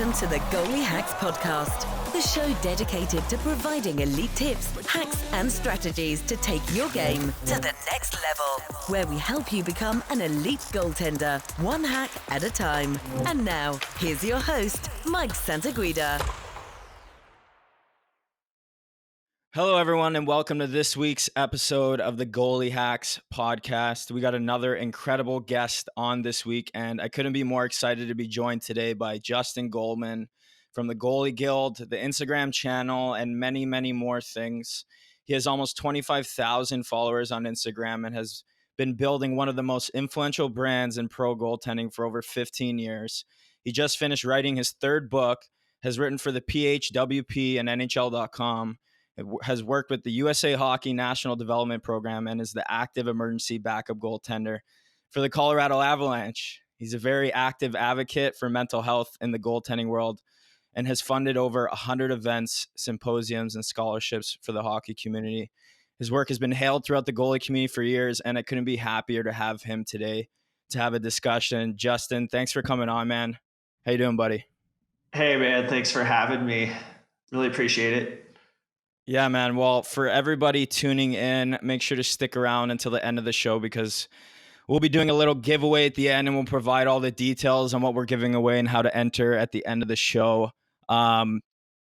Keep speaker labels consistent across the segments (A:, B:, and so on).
A: Welcome to the Goalie Hacks podcast, the show dedicated to providing elite tips, hacks, and strategies to take your game to the next level, where we help you become an elite goaltender, one hack at a time. And now, here's your host, Mike Santaguida.
B: Hello, everyone, and welcome to this week's episode of the Goalie Hacks podcast. We got another incredible guest on this week, and I couldn't be more excited to be joined today by Justin Goldman from the Goalie Guild, the Instagram channel, and many, many more things. He has almost 25,000 followers on Instagram and has been building one of the most influential brands in pro goaltending for over 15 years. He just finished writing his third book, has written for the PHWP and NHL.com, has worked with the USA Hockey National Development Program, and is the active emergency backup goaltender for the Colorado Avalanche. He's a very active advocate for mental health in the goaltending world and has funded over 100 events, symposiums, and scholarships for the hockey community. His work has been hailed throughout the goalie community for years, and I couldn't be happier to have him today to have a discussion. Justin, thanks for coming on, man. How you doing, buddy?
C: Hey, man. Thanks for having me. Really appreciate it.
B: Yeah, man. Well, for everybody tuning in, make sure to stick around until the end of the show because we'll be doing a little giveaway at the end, and we'll provide all the details on what we're giving away and how to enter at the end of the show. But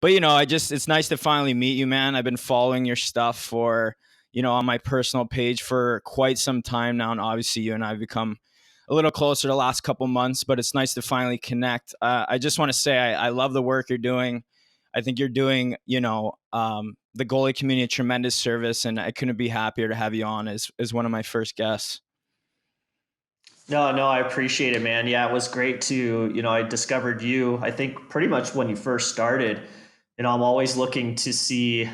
B: it's nice to finally meet you, man. I've been following your stuff for, on my personal page for quite some time now, and obviously you and I have become a little closer the last couple months. But it's nice to finally connect. I just want to say I love the work you're doing. I think you're doing, the goalie community a tremendous service, and I couldn't be happier to have you on as one of my first guests.
C: No, I appreciate it, man. Yeah, it was great to, I discovered you, I think pretty much when you first started. I'm always looking to see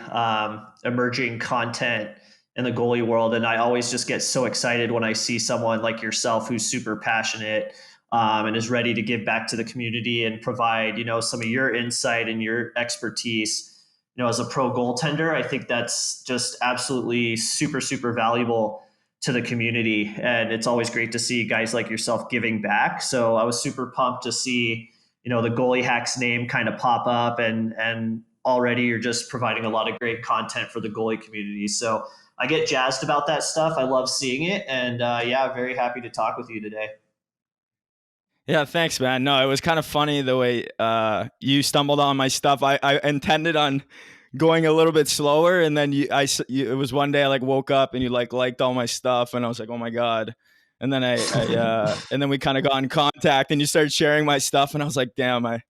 C: emerging content in the goalie world. And I always just get so excited when I see someone like yourself who's super passionate and is ready to give back to the community and provide, some of your insight and your expertise. As a pro goaltender, I think that's just absolutely super, super valuable to the community. And it's always great to see guys like yourself giving back. So I was super pumped to see, the Goalie Hacks name kind of pop up, and already you're just providing a lot of great content for the goalie community. So I get jazzed about that stuff. I love seeing it. And very happy to talk with you today.
B: Yeah, thanks, man. No, it was kind of funny the way you stumbled on my stuff. I intended on going a little bit slower, and then it was one day I woke up and you liked all my stuff, and I was like, oh my god. And then and then we kind of got in contact, and you started sharing my stuff, and I was like, damn, I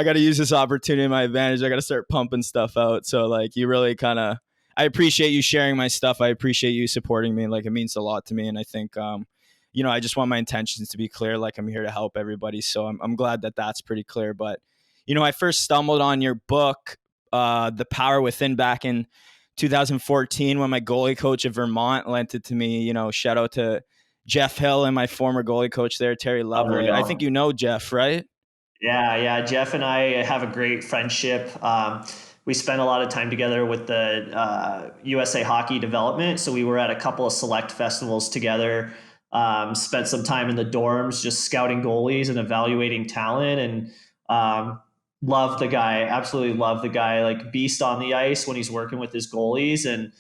B: got to use this opportunity to my advantage. I got to start pumping stuff out. So you really I appreciate you sharing my stuff. I appreciate you supporting me. It means a lot to me, and I think I just want my intentions to be clear. I'm here to help everybody. So I'm glad that that's pretty clear. But, I first stumbled on your book, The Power Within, back in 2014 when my goalie coach of Vermont lent it to me. Shout out to Jeff Hill and my former goalie coach there, Terry Lover. I think you know Jeff, right?
C: Yeah. Jeff and I have a great friendship. We spent a lot of time together with the USA Hockey Development. So we were at a couple of select festivals together. Spent some time in the dorms just scouting goalies and evaluating talent, and love the guy. Absolutely love the guy. Beast on the ice when he's working with his goalies, and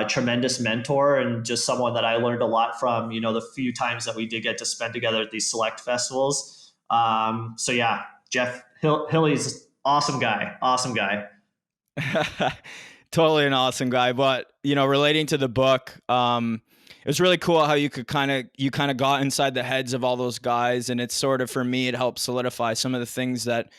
C: tremendous mentor, and just someone that I learned a lot from, the few times that we did get to spend together at these select festivals. Jeff Hilly's awesome guy.
B: Totally an awesome guy. But, relating to the book, it was really cool how you kind of got inside the heads of all those guys. And it's sort of, for me, it helped solidify some of the things that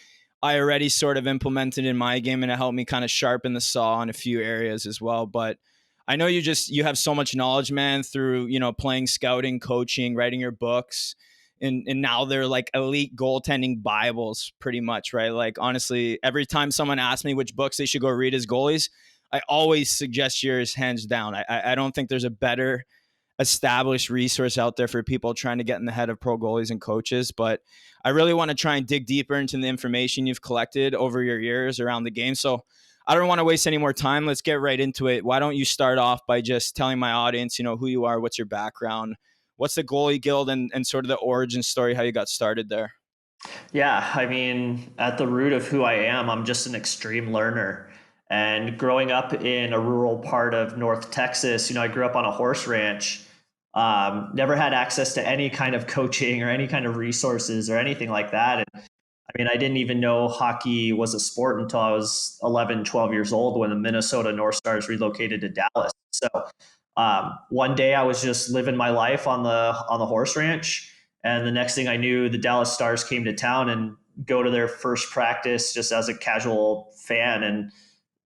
B: I already sort of implemented in my game, and it helped me kind of sharpen the saw in a few areas as well. But I know you have so much knowledge, man, through, playing scouting, coaching, writing your books. And now they're elite goaltending Bibles pretty much, right? Honestly, every time someone asks me which books they should go read as goalies, I always suggest yours hands down. I don't think there's a better established resource out there for people trying to get in the head of pro goalies and coaches. But I really want to try and dig deeper into the information you've collected over your years around the game. So I don't want to waste any more time. Let's get right into it. Why don't you start off by just telling my audience, who you are, what's your background, what's the Goalie Guild, and sort of the origin story, how you got started there?
C: Yeah, I mean, at the root of who I am, I'm just an extreme learner. And growing up in a rural part of North Texas, I grew up on a horse ranch. Never had access to any kind of coaching or any kind of resources or anything like that. And I mean, I didn't even know hockey was a sport until I was 11, 12 years old when the Minnesota North Stars relocated to Dallas. So one day I was just living my life on the horse ranch, and the next thing I knew, the Dallas Stars came to town and go to their first practice just as a casual fan. And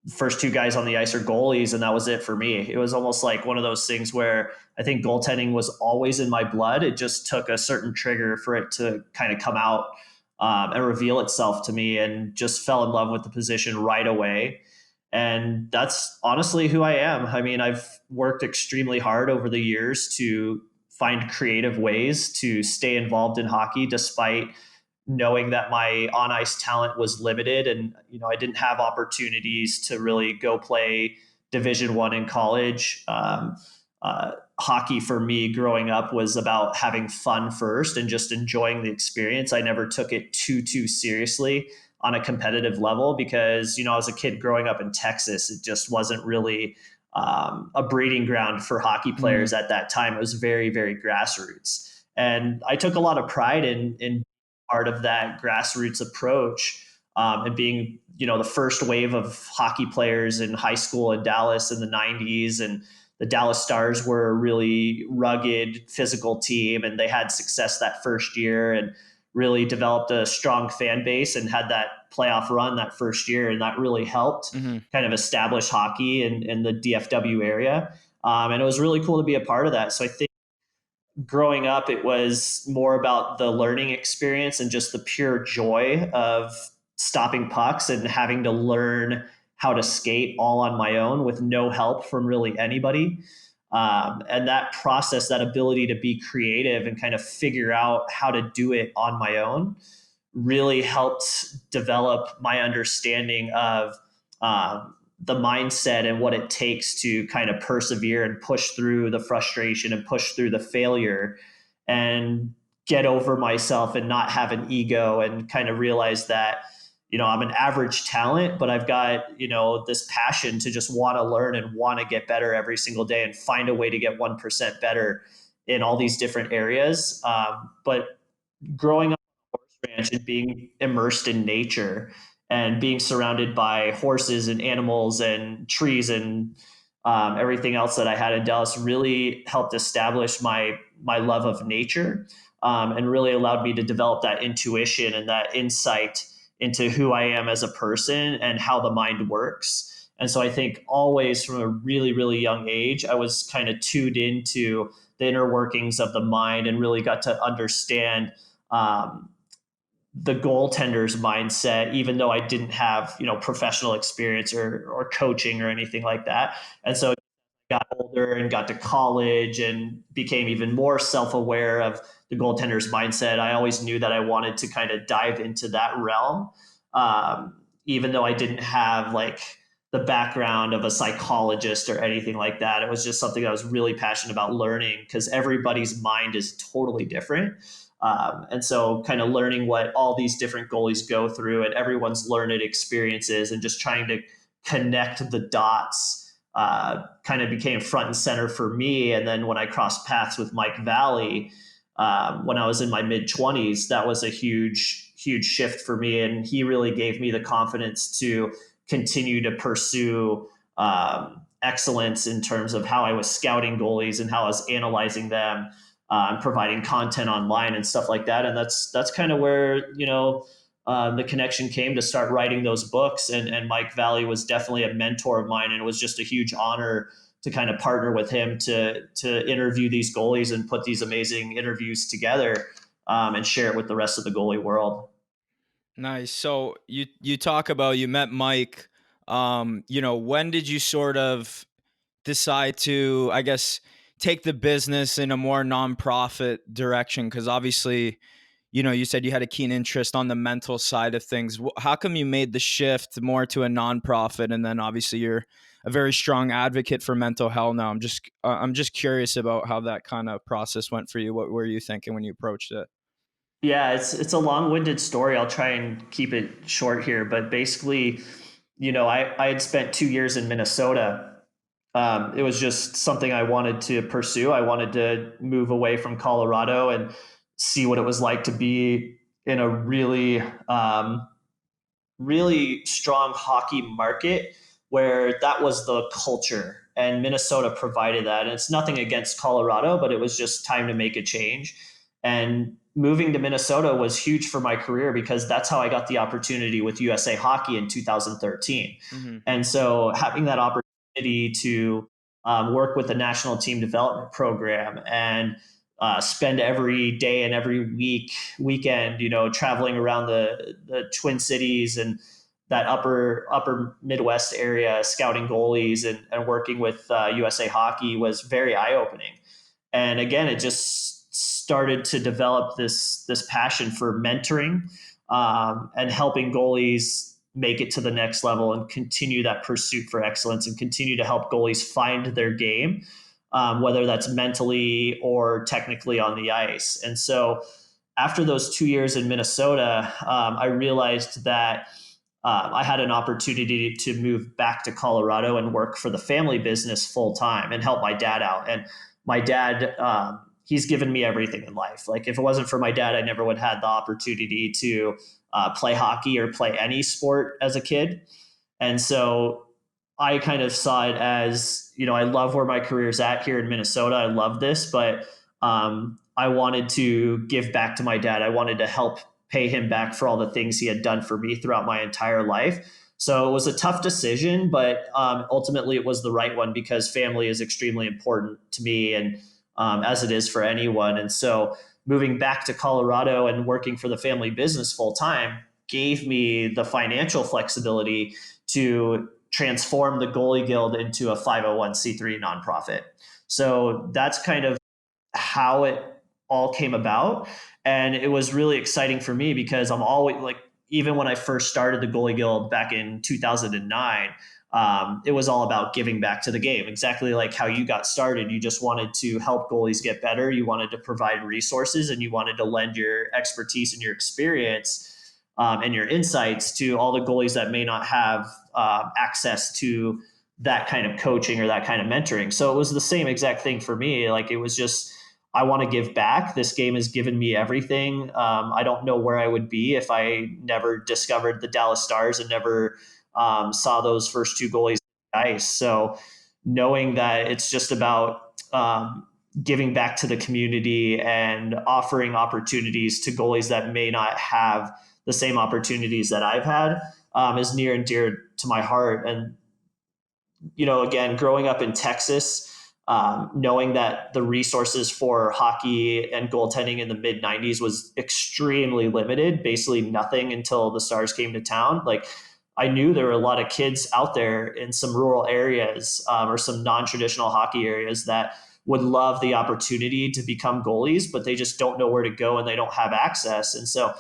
C: the first two guys on the ice are goalies, and that was it for me. It was almost like one of those things where I think goaltending was always in my blood. It just took a certain trigger for it to kind of come out and reveal itself to me, and just fell in love with the position right away. And that's honestly who I am. I mean, I've worked extremely hard over the years to find creative ways to stay involved in hockey despite knowing that my on ice talent was limited, and I didn't have opportunities to really go play Division 1 in college. Hockey for me growing up was about having fun first and just enjoying the experience. I never took it too seriously on a competitive level because as a kid growing up in Texas, it just wasn't really a breeding ground for hockey
B: Mm,
C: players at that time. It was very grassroots, and I took a lot of pride in part of that grassroots approach, and being the first wave of hockey players in high school in Dallas in the 90s. And the Dallas Stars were a really rugged physical team, and they had success that first year and really developed a strong fan base and had that playoff run that first year, and that really helped
B: mhm.
C: kind of establish hockey in the DFW area. And it was really cool to be a part of that. So I think growing up, it was more about the learning experience and just the pure joy of stopping pucks and having to learn how to skate all on my own with no help from really anybody. And that process, that ability to be creative and kind of figure out how to do it on my own, really helped develop my understanding of the mindset and what it takes to kind of persevere and push through the frustration and push through the failure and get over myself and not have an ego, and kind of realize that I'm an average talent, but I've got this passion to just want to learn and want to get better every single day and find a way to get 1% better in all these different areas. But growing up on a horse ranch and being immersed in nature and being surrounded by horses and animals and trees and everything else that I had in Dallas really helped establish my love of nature, and really allowed me to develop that intuition and that insight into who I am as a person and how the mind works. And so I think always from a really young age, I was kind of tuned into the inner workings of the mind and really got to understand um, the goaltender's mindset, even though I didn't have professional experience or coaching or anything like that. And so got older and got to college and became even more self-aware of the goaltender's mindset, I always knew that I wanted to kind of dive into that realm, even though I didn't have like the background of a psychologist or anything like that. It was just something I was really passionate about learning because everybody's mind is totally different. And so, kind of learning what all these different goalies go through and everyone's learned experiences, and just trying to connect the dots, kind of became front and center for me. And then when I crossed paths with Mike Valley, when I was in my mid 20s, that was a huge shift for me. And he really gave me the confidence to continue to pursue excellence in terms of how I was scouting goalies and how I was analyzing them, providing content online and stuff like that. And that's kind of where the connection came to start writing those books. And Mike Valley was definitely a mentor of mine, and it was just a huge honor to kind of partner with him to interview these goalies and put these amazing interviews together, and share it with the rest of the goalie world.
B: Nice. So you talk about you met Mike. When did you sort of decide to, I guess, take the business in a more nonprofit direction? Because obviously, you said you had a keen interest on the mental side of things. How come you made the shift more to a nonprofit? And then obviously you're a very strong advocate for mental health now. I'm just curious about how that kind of process went for you. What were you thinking when you approached it?
C: Yeah, it's a long-winded story. I'll try and keep it short here, but basically, I had spent 2 years in Minnesota. It was just something I wanted to pursue. I wanted to move away from Colorado and see what it was like to be in a really strong hockey market where that was the culture. And Minnesota provided that. And it's nothing against Colorado, but it was just time to make a change. And moving to Minnesota was huge for my career because that's how I got the opportunity with USA Hockey in 2013.
B: Mm-hmm.
C: And so having that opportunity to work with the national team development program and spend every day and every weekend, traveling around the Twin Cities and that upper Midwest area, scouting goalies and working with USA Hockey was very eye opening. And again, it just started to develop this passion for mentoring and helping goalies make it to the next level and continue that pursuit for excellence and continue to help goalies find their game, whether that's mentally or technically on the ice. And so after those 2 years in Minnesota, I realized that I had an opportunity to move back to Colorado and work for the family business full time and help my dad out. And my dad, he's given me everything in life. Like if it wasn't for my dad, I never would have had the opportunity to play hockey or play any sport as a kid. And so I kind of saw it as, I love where my career's at here in Minnesota. I love this, but I wanted to give back to my dad. I wanted to help pay him back for all the things he had done for me throughout my entire life. So it was a tough decision, but ultimately it was the right one because family is extremely important to me and as it is for anyone. And so moving back to Colorado and working for the family business full time gave me the financial flexibility to transform the Goalie Guild into a 501c3 nonprofit. So that's kind of how it all came about. And it was really exciting for me because I'm always like, even when I first started the Goalie Guild back in 2009, it was all about giving back to the game, exactly like how you got started. You just wanted to help goalies get better. You wanted to provide resources and you wanted to lend your expertise and your experience and your insights to all the goalies that may not have access to that kind of coaching or that kind of mentoring. So it was the same exact thing for me. Like it was just, I want to give back. This game has given me everything. I don't know where I would be if I never discovered the Dallas Stars and never saw those first two goalies on the ice. So knowing that it's just about giving back to the community and offering opportunities to goalies that may not have the same opportunities that I've had is near and dear to my heart. And, again, growing up in Texas, knowing that the resources for hockey and goaltending in the mid 90s was extremely limited, basically nothing until the Stars came to town. Like I knew there were a lot of kids out there in some rural areas or some non-traditional hockey areas that would love the opportunity to become goalies, but they just don't know where to go and they don't have access. And so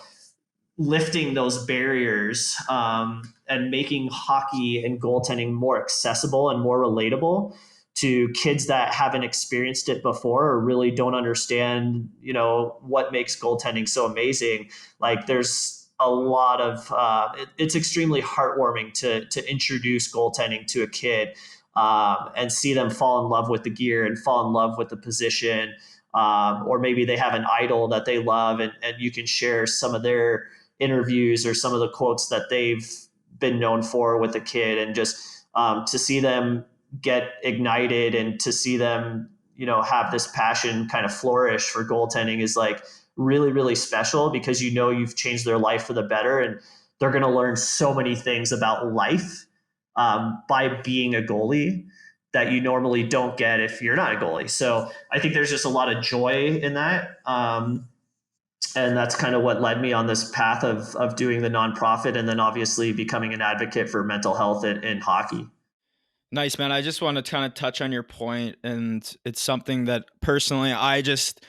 C: lifting those barriers and making hockey and goaltending more accessible and more relatable to kids that haven't experienced it before or really don't understand, what makes goaltending so amazing. Like there's a lot of, it's extremely heartwarming to introduce goaltending to a kid and see them fall in love with the gear and fall in love with the position. Or maybe they have an idol that they love and you can share some of their interviews or some of the quotes that they've been known for with the kid and just to see them get ignited and to see them, have this passion kind of flourish for goaltending is like really, really special because you've changed their life for the better and they're going to learn so many things about life by being a goalie that you normally don't get if you're not a goalie. So I think there's just a lot of joy in that. And that's kind of what led me on this path of doing the nonprofit and then obviously becoming an advocate for mental health in hockey.
B: Nice, man. I just want to kind of touch on your point, and it's something that personally I just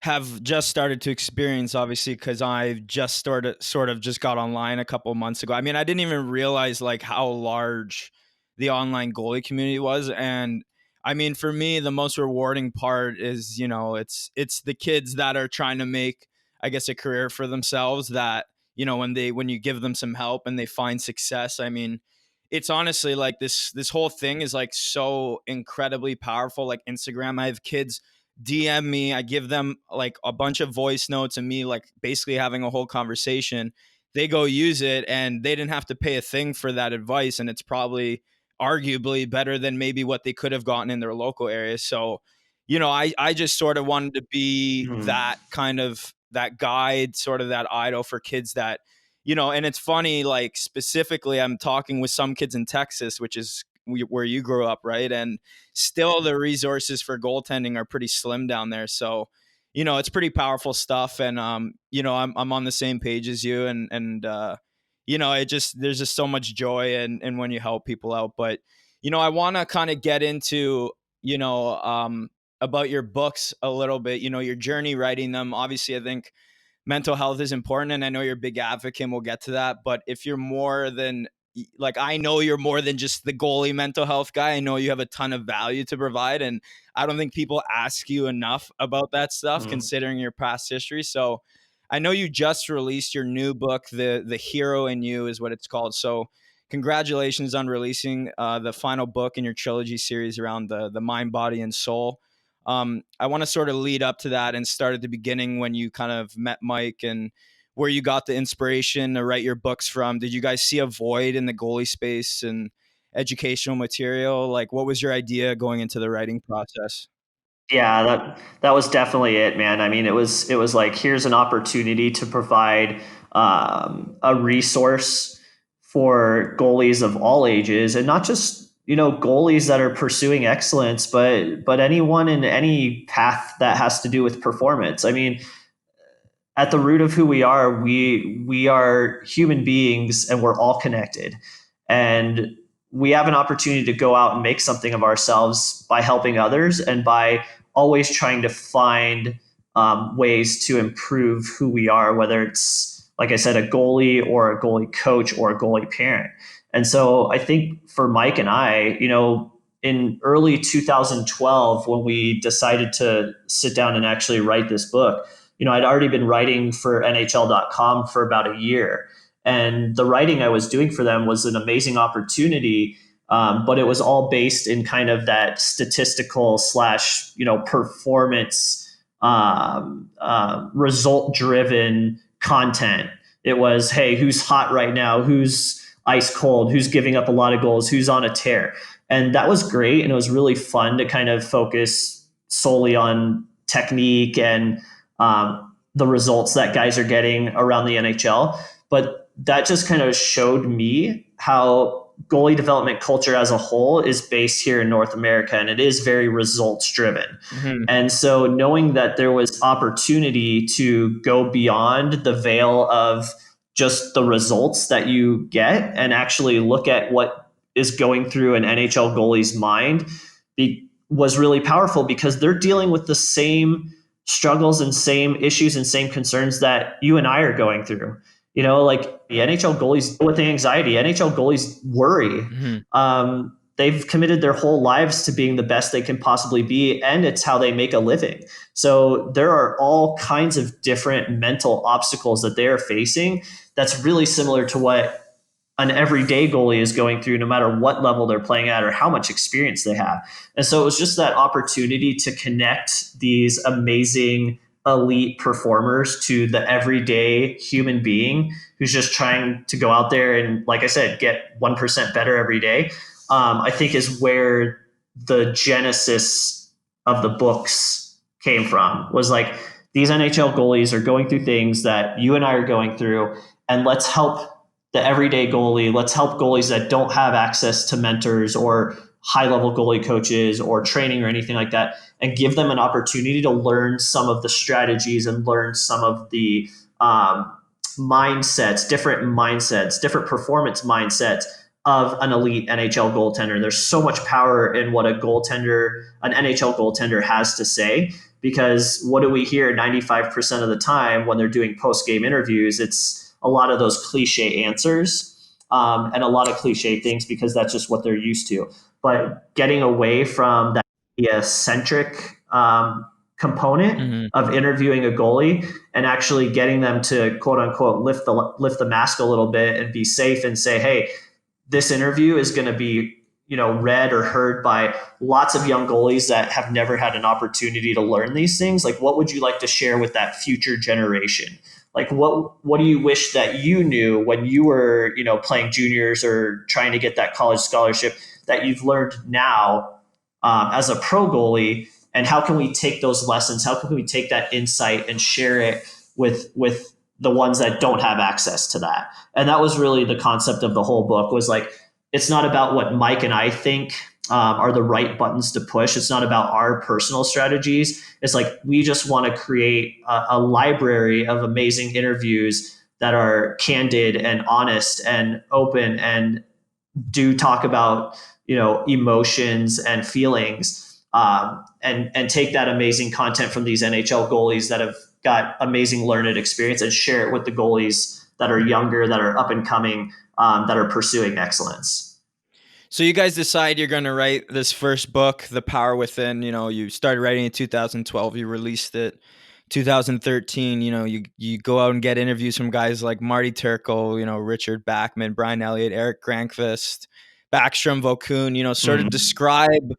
B: have just started to experience, obviously, because I've just sort of just got online a couple of months ago. I mean, I didn't even realize like how large the online goalie community was. And I mean, for me, the most rewarding part is, it's the kids that are trying to make I guess, a career for themselves that, when you give them some help and they find success, I mean, it's honestly like this whole thing is like so incredibly powerful. Like Instagram, I have kids DM me, I give them like a bunch of voice notes and me like basically having a whole conversation. They go use it and they didn't have to pay a thing for that advice, and it's probably arguably better than maybe what they could have gotten in their local area. So, I just sort of wanted to be
C: Mhm.
B: that kind of that guide, sort of that idol for kids that, and it's funny, like specifically, I'm talking with some kids in Texas, which is where you grew up, right? And still the resources for goaltending are pretty slim down there. So, it's pretty powerful stuff. And, I'm on the same page as you, and there's just so much joy in when you help people out. But, I want to kind of get into, you know, um, about your books a little bit, your journey writing them. Obviously, I think mental health is important, and I know you're a big advocate, and we'll get to that. But if you're more than, like, I know you're more than just the goalie mental health guy. I know you have a ton of value to provide, and I don't think people ask you enough about that stuff
C: Mhm.
B: considering your past history. So I know you just released your new book, the Hero in You is what it's called. So congratulations on releasing the final book in your trilogy series around the mind, body, and soul. I want to sort of lead up to that and start at the beginning when you kind of met Mike and where you got the inspiration to write your books from. Did you guys see a void in the goalie space and educational material? Like, what was your idea going into the writing process?
C: Yeah, that was definitely it, man. I mean, it was like, here's an opportunity to provide a resource for goalies of all ages, and not just goalies that are pursuing excellence, but anyone in any path that has to do with performance. I mean, at the root of who we are, we are human beings, and we're all connected, and we have an opportunity to go out and make something of ourselves by helping others and by always trying to find ways to improve who we are, whether it's, like I said, a goalie or a goalie coach or a goalie parent. And so I think for Mike and I, in early 2012, when we decided to sit down and actually write this book, I'd already been writing for NHL.com for about a year. And the writing I was doing for them was an amazing opportunity, but it was all based in kind of that statistical slash, performance, result driven content. It was, hey, who's hot right now? Who's ice cold? Who's giving up a lot of goals? Who's on a tear? And that was great. And it was really fun to kind of focus solely on technique and the results that guys are getting around the NHL. But that just kind of showed me how goalie development culture as a whole is based here in North America, and it is very results driven.
B: Mhm.
C: And so knowing that there was opportunity to go beyond the veil of just the results that you get and actually look at what is going through an NHL goalie's mind was really powerful, because they're dealing with the same struggles and same issues and same concerns that you and I are going through. Like the NHL goalies deal with anxiety. NHL goalies worry.
B: Mhm.
C: They've committed their whole lives to being the best they can possibly be, and it's how they make a living. So there are all kinds of different mental obstacles that they are facing that's really similar to what an everyday goalie is going through, no matter what level they're playing at or how much experience they have. And so it was just that opportunity to connect these amazing elite performers to the everyday human being who's just trying to go out there and, like I said, get 1% better every day. I think is where the genesis of the books came from, was like, these NHL goalies are going through things that you and I are going through, and let's help the everyday goalie. Let's help goalies that don't have access to mentors or high level goalie coaches or training or anything like that, and give them an opportunity to learn some of the strategies and learn some of the mindsets, different performance mindsets of an elite NHL goaltender. There's so much power in what an NHL goaltender has to say, because what do we hear 95% of the time when they're doing post game interviews? It's a lot of those cliche answers, and a lot of cliche things, because that's just what they're used to. But getting away from that media centric component
B: Mm-hmm.
C: of interviewing a goalie and actually getting them to quote unquote lift the mask a little bit and be safe and say, hey, this interview is going to be, read or heard by lots of young goalies that have never had an opportunity to learn these things. Like, what would you like to share with that future generation? Like, what do you wish that you knew when you were, playing juniors or trying to get that college scholarship that you've learned now as a pro goalie? And how can we take those lessons? How can we take that insight and share it with the ones that don't have access to that? And that was really the concept of the whole book, was like, it's not about what Mike and I think are the right buttons to push. It's not about our personal strategies. It's like, we just want to create a library of amazing interviews that are candid and honest and open and do talk about, emotions and feelings, and take that amazing content from these NHL goalies that have got amazing learned experience and share it with the goalies that are younger, that are up and coming, that are pursuing excellence.
B: So you guys decide you're going to write this first book, The Power Within. You started writing in 2012. You released it 2013. You go out and get interviews from guys like Marty Turkle, Richard Backman, Brian Elliott, Eric Grankvist, Backstrom, Vokun. Sort of describe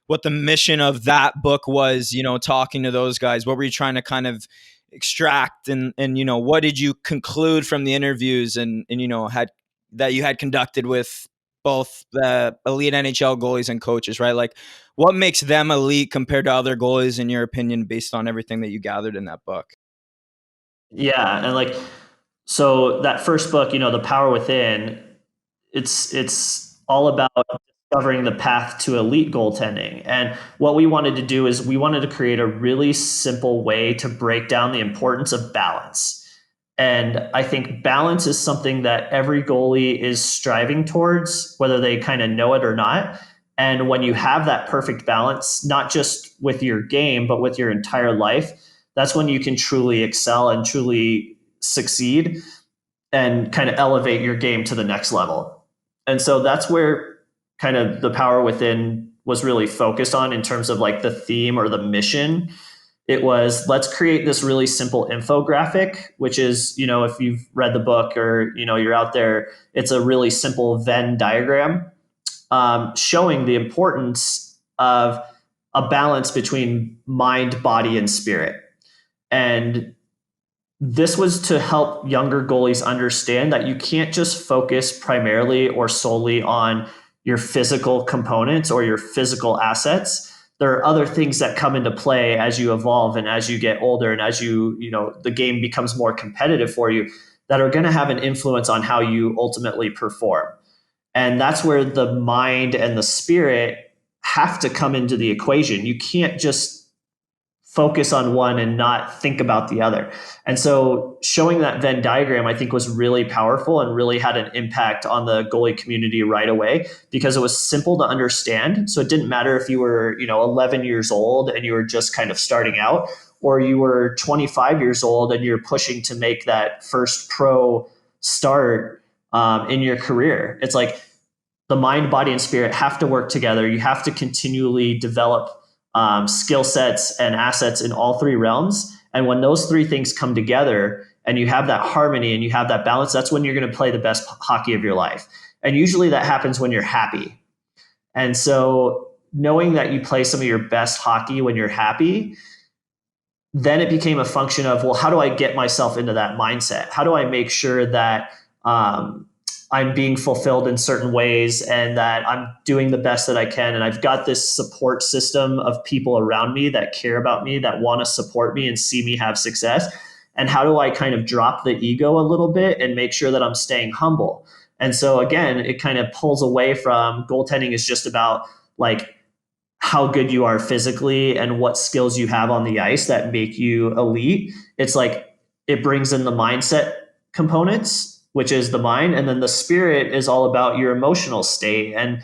B: what the mission of that book was, talking to those guys. What were you trying to kind of extract, and what did you conclude from the interviews and had that you had conducted with both the elite NHL goalies and coaches, right? Like, what makes them elite compared to other goalies, in your opinion, based on everything that you gathered in that book?
C: Yeah, and so that first book, The Power Within, it's all about discovering the path to elite goaltending. And what we wanted to do is we wanted to create a really simple way to break down the importance of balance. And I think balance is something that every goalie is striving towards, whether they kind of know it or not. And when you have that perfect balance, not just with your game, but with your entire life, that's when you can truly excel and truly succeed and kind of elevate your game to the next level. And so that's where kind of The Power Within was really focused on in terms of like the theme or the mission. It was, let's create this really simple infographic, which is, if you've read the book or, you're out there, it's a really simple Venn diagram showing the importance of a balance between mind, body, and spirit. And this was to help younger goalies understand that you can't just focus primarily or solely on your physical components or your physical assets. There are other things that come into play as you evolve and as you get older and as the game becomes more competitive for you, that are going to have an influence on how you ultimately perform. And that's where the mind and the spirit have to come into the equation. You can't just focus on one and not think about the other. And so showing that Venn diagram, I think, was really powerful and really had an impact on the goalie community right away, because it was simple to understand. So it didn't matter if you were, 11 years old and you were just kind of starting out, or you were 25 years old and you're pushing to make that first pro start in your career. It's like the mind, body, and spirit have to work together. You have to continually develop skill sets and assets in all three realms. And when those three things come together and you have that harmony and you have that balance, that's when you're going to play the best hockey of your life. And usually that happens when you're happy. And so knowing that you play some of your best hockey when you're happy, then it became a function of, well, how do I get myself into that mindset? How do I make sure that I'm being fulfilled in certain ways and that I'm doing the best that I can? And I've got this support system of people around me that care about me, that want to support me and see me have success. And how do I kind of drop the ego a little bit and make sure that I'm staying humble? And so again, it kind of pulls away from goaltending is just about like how good you are physically and what skills you have on the ice that make you elite. It's like it brings in the mindset components, which is the mind, and then the spirit is all about your emotional state and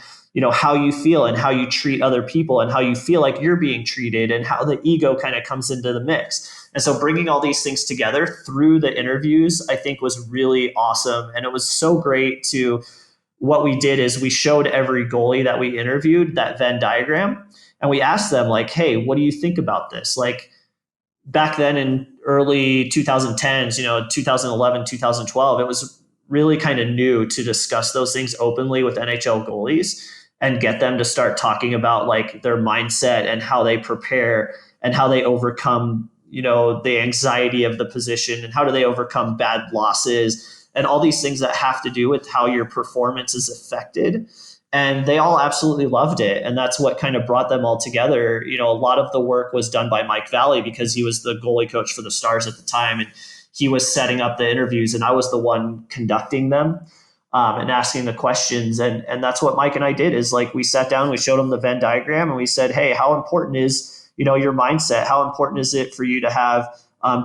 C: how you feel and how you treat other people and how you feel like you're being treated and how the ego kind of comes into the mix. And so bringing all these things together through the interviews, I think, was really awesome. And it was so great to, what we did is we showed every goalie that we interviewed that Venn diagram, and we asked them like, hey, what do you think about this? Like, back then in early 2010s, 2011, 2012, it was really kind of new to discuss those things openly with NHL goalies and get them to start talking about like their mindset and how they prepare and how they overcome, the anxiety of the position and how do they overcome bad losses and all these things that have to do with how your performance is affected. And they all absolutely loved it. And that's what kind of brought them all together. A lot of the work was done by Mike Valley because he was the goalie coach for the Stars at the time. And he was setting up the interviews and I was the one conducting them and asking the questions. And that's what Mike and I did is like, we sat down, we showed him the Venn diagram and we said, hey, how important is, your mindset? How important is it for you to have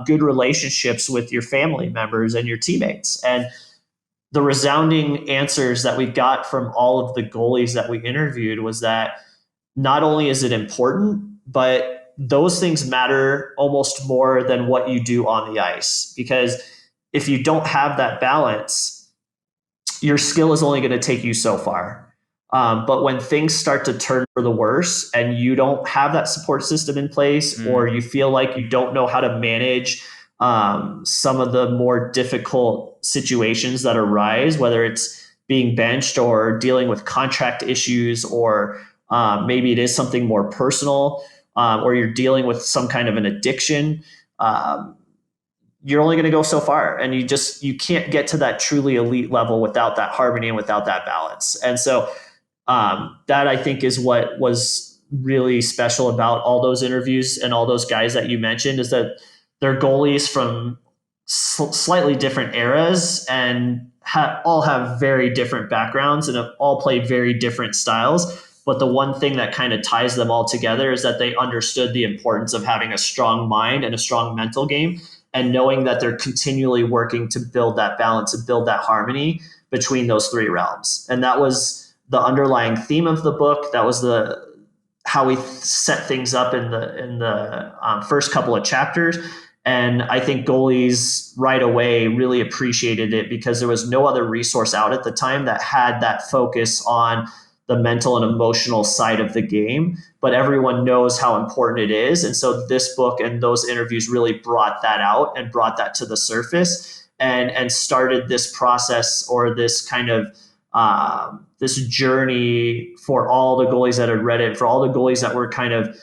C: good relationships with your family members and your teammates? And the resounding answers that we got from all of the goalies that we interviewed was that not only is it important, but those things matter almost more than what you do on the ice. Because if you don't have that balance, your skill is only going to take you so far. But when things start to turn for the worse and you don't have that support system in place, or you feel like you don't know how to manage some of the more difficult situations that arise, whether it's being benched or dealing with contract issues, or maybe it is something more personal, or you're dealing with some kind of an addiction, you're only going to go so far. And you can't get to that truly elite level without that harmony and without that balance. And so that I think is what was really special about all those interviews and all those guys that you mentioned, is that they're goalies from slightly different eras and all have very different backgrounds and have all played very different styles. But the one thing that kind of ties them all together is that they understood the importance of having a strong mind and a strong mental game, and knowing that they're continually working to build that balance and build that harmony between those three realms. And that was the underlying theme of the book. That was how we set things up in the first couple of chapters. And I think goalies right away really appreciated it because there was no other resource out at the time that had that focus on the mental and emotional side of the game, but everyone knows how important it is. And so this book and those interviews really brought that out and brought that to the surface and started this process, or this kind of this journey for all the goalies that had read it, for all the goalies that were kind of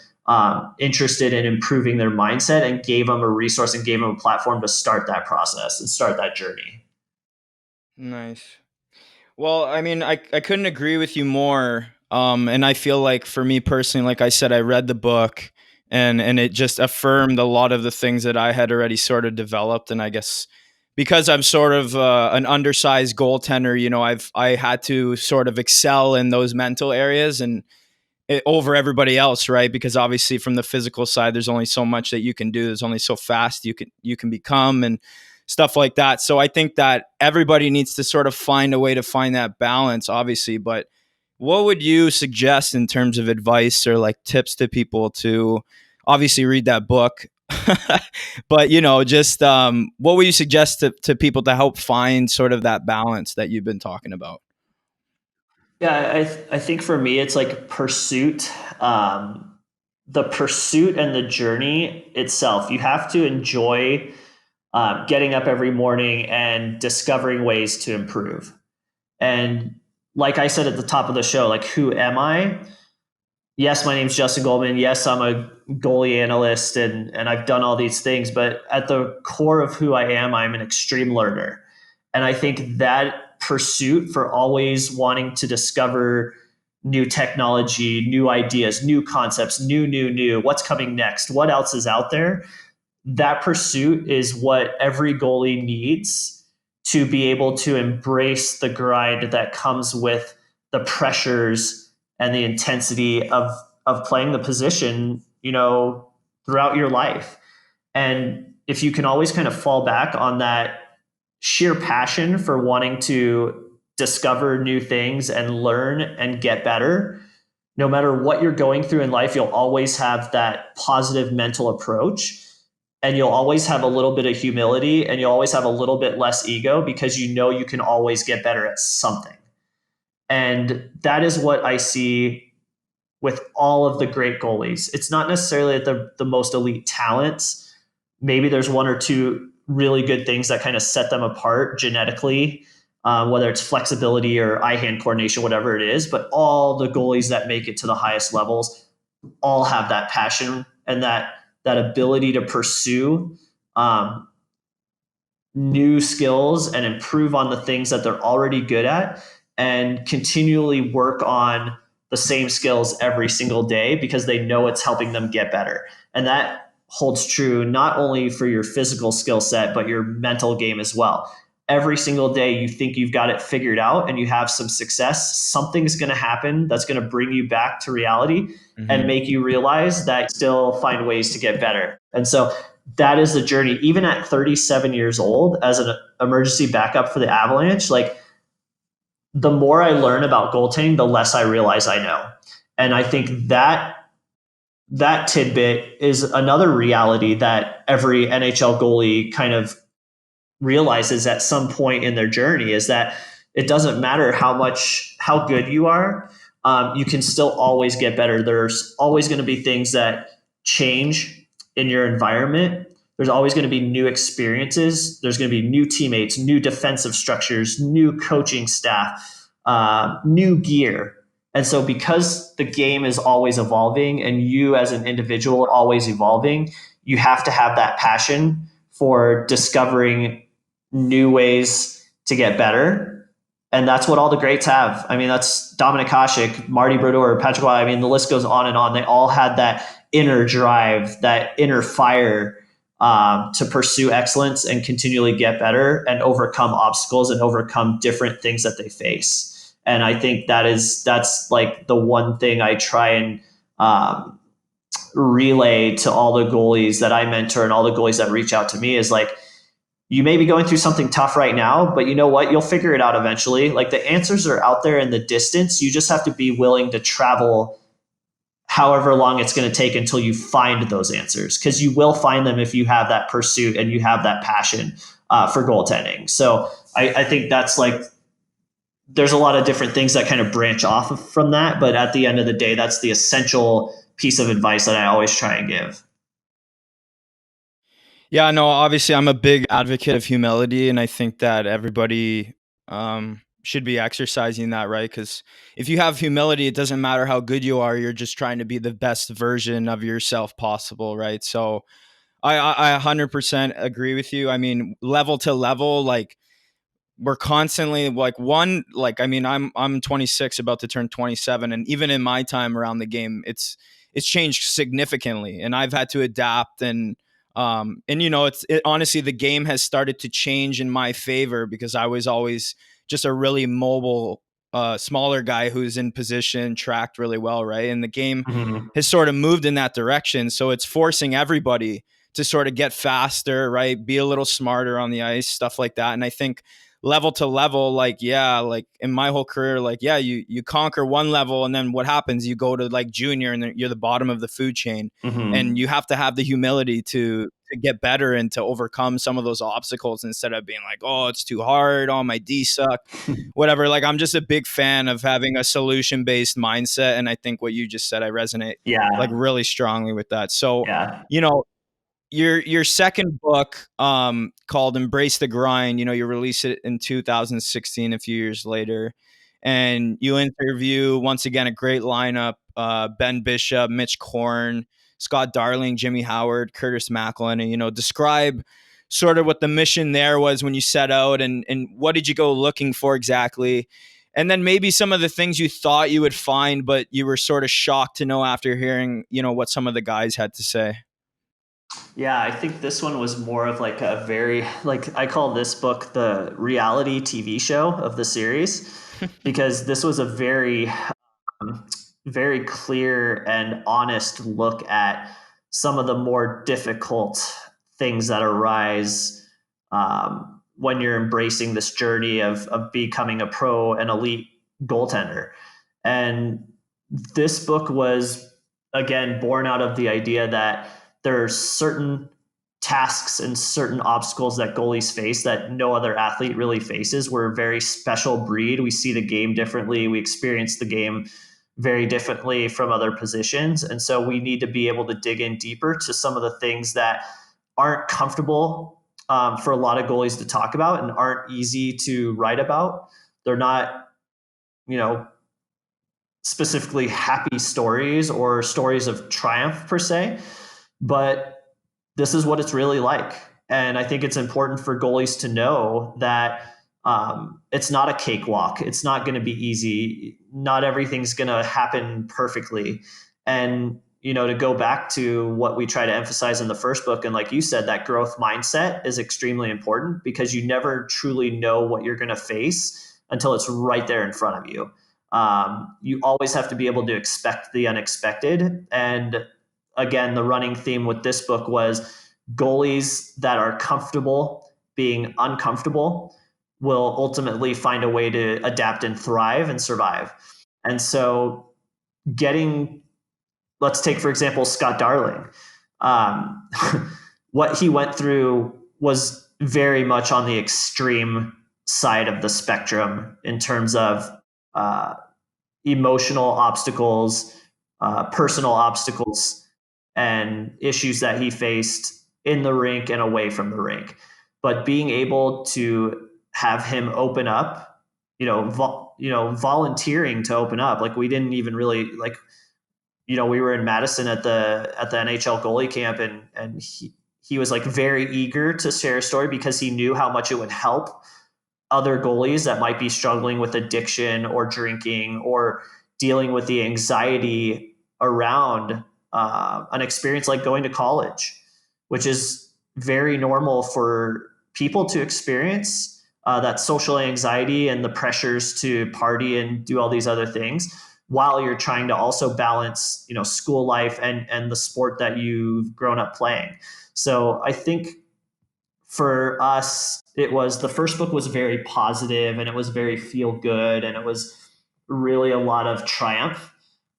C: interested in improving their mindset, and gave them a resource and gave them a platform to start that process and start that journey.
B: Nice. Well, I mean, I couldn't agree with you more. And I feel like for me personally, like I said, I read the book and it just affirmed a lot of the things that I had already sort of developed. And I guess because I'm sort of an undersized goaltender, I had to sort of excel in those mental areas and over everybody else, right? Because obviously from the physical side, there's only so much that you can do. There's only so fast you can become and stuff like that. So I think that everybody needs to sort of find a way to find that balance, obviously. But what would you suggest in terms of advice or like tips to people to obviously read that book? But just what would you suggest to people to help find sort of that balance that you've been talking about?
C: Yeah, I think for me, it's like pursuit. The pursuit and the journey itself. You have to enjoy getting up every morning and discovering ways to improve. And like I said at the top of the show, like, who am I? Yes, my name's Justin Goldman. Yes, I'm a goalie analyst and I've done all these things. But at the core of who I am, I'm an extreme learner. And I think that pursuit for always wanting to discover new technology, new ideas, new concepts, new, what's coming next, what else is out there, that pursuit is what every goalie needs to be able to embrace the grind that comes with the pressures and the intensity of playing the position, throughout your life. And if you can always kind of fall back on that sheer passion for wanting to discover new things and learn and get better, no matter what you're going through in life, you'll always have that positive mental approach. And you'll always have a little bit of humility and you'll always have a little bit less ego because you can always get better at something. And that is what I see with all of the great goalies. It's not necessarily the most elite talents maybe there's one or two really good things that kind of set them apart genetically, whether it's flexibility or eye-hand coordination, whatever it is. But all the goalies that make it to the highest levels all have that passion and that ability to pursue new skills and improve on the things that they're already good at and continually work on the same skills every single day because they know it's helping them get better. And that holds true not only for your physical skill set, but your mental game as well. Every single day you think you've got it figured out and you have some success, something's going to happen that's going to bring you back to reality and make you realize that you still find ways to get better. And so that is the journey. Even at 37 years old, as an emergency backup for the Avalanche, like the more I learn about goaltending, the less I realize I know. And I think that tidbit is another reality that every NHL goalie kind of realizes at some point in their journey, is that it doesn't matter how good you are. You can still always get better. There's always going to be things that change in your environment. There's always going to be new experiences. There's going to be new teammates, new defensive structures, new coaching staff, new gear. And so because the game is always evolving and you as an individual are always evolving, you have to have that passion for discovering new ways to get better. And that's what all the greats have. I mean, that's Dominic Hasek, Marty Brodeur, Patrick Waugh. I mean, the list goes on and on. They all had that inner drive, that inner fire to pursue excellence and continually get better and overcome obstacles and overcome different things that they face. And I think that's like the one thing I try and relay to all the goalies that I mentor and all the goalies that reach out to me is like, you may be going through something tough right now, but you know what? You'll figure it out eventually. Like the answers are out there in the distance. You just have to be willing to travel however long it's going to take until you find those answers, because you will find them if you have that pursuit and you have that passion for goaltending. So I think that's like, there's a lot of different things that kind of branch off from that. But at the end of the day, that's the essential piece of advice that I always try and give.
B: Yeah, no, obviously I'm a big advocate of humility, and I think that everybody should be exercising that, right? Because if you have humility, it doesn't matter how good you are, you're just trying to be the best version of yourself possible, right? So I 100% agree with you. I mean, level to level, like we're constantly like I mean, I'm 26, about to turn 27, and even in my time around the game, it's changed significantly, and I've had to adapt and you know, honestly, the game has started to change in my favor because I was always just a really mobile, smaller guy who's in position, tracked really well, right? And the game has sort of moved in that direction, so it's forcing everybody to sort of get faster, right? Be a little smarter on the ice, stuff like that. And I think level to level, like, yeah, like in my whole career, like, yeah, you conquer one level and then what happens? You go to like junior and then you're the bottom of the food chain. And you have to have the humility to get better and to overcome some of those obstacles instead of being like, oh, it's too hard. Oh, my D suck, whatever. Like, I'm just a big fan of having a solution-based mindset. And I think what you just said, I resonate like really strongly with that. So, you know, your second book called Embrace the Grind, you know, you released it in 2016, a few years later, and you interview once again a great lineup: Ben Bishop, Mitch Korn, Scott Darling, Jimmy Howard, Curtis Macklin. And, you know, describe sort of what the mission there was when you set out, and what did you go looking for exactly, and then maybe some of the things you thought you would find but you were sort of shocked to know after hearing, you know, what some of the guys had to say.
C: Yeah, I think this one was more of like a very, like, I call this book the reality TV show of the series, because this was a very, very clear and honest look at some of the more difficult things that arise when you're embracing this journey of becoming a pro and elite goaltender. And this book was, again, born out of the idea that there are certain tasks and certain obstacles that goalies face that no other athlete really faces. We're a very special breed. We see the game differently. We experience the game very differently from other positions. And so we need to be able to dig in deeper to some of the things that aren't comfortable for a lot of goalies to talk about and aren't easy to write about. They're not, specifically happy stories or stories of triumph per se, but this is what it's really like. And I think it's important for goalies to know that it's not a cakewalk. It's not going to be easy. Not everything's going to happen perfectly. And, to go back to what we try to emphasize in the first book, and like you said, that growth mindset is extremely important because you never truly know what you're going to face until it's right there in front of you. You always have to be able to expect the unexpected. And again, the running theme with this book was goalies that are comfortable being uncomfortable will ultimately find a way to adapt and thrive and survive. And so, let's take, for example, Scott Darling. Um, what he went through was very much on the extreme side of the spectrum in terms of uh, emotional obstacles, personal obstacles, and issues that he faced in the rink and away from the rink. But being able to have him open up, volunteering to open up, like we didn't even really like, we were in Madison at the NHL goalie camp, and he was like very eager to share a story because he knew how much it would help other goalies that might be struggling with addiction or drinking or dealing with the anxiety around an experience like going to college, which is very normal for people to experience, that social anxiety and the pressures to party and do all these other things while you're trying to also balance, school life and the sport that you've grown up playing. So I think for us, the first book was very positive and it was very feel good and it was really a lot of triumph.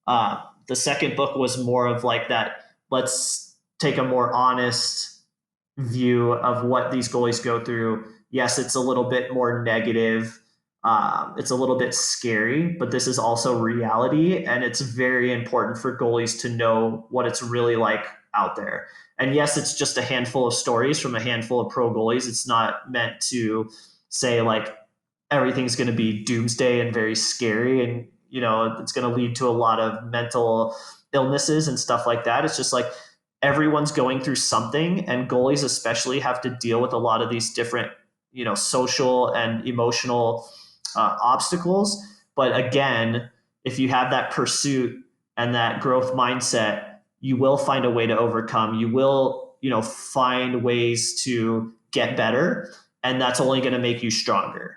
C: The second book was more of like that, let's take a more honest view of what these goalies go through. Yes, it's a little bit more negative. It's a little bit scary, but this is also reality. And it's very important for goalies to know what it's really like out there. And yes, it's just a handful of stories from a handful of pro goalies. It's not meant to say like everything's going to be doomsday and very scary and, it's going to lead to a lot of mental illnesses and stuff like that. It's just like everyone's going through something, and goalies especially have to deal with a lot of these different, social and emotional obstacles. But again, if you have that pursuit and that growth mindset, you will find a way to overcome. You will, find ways to get better, and that's only going to make you stronger.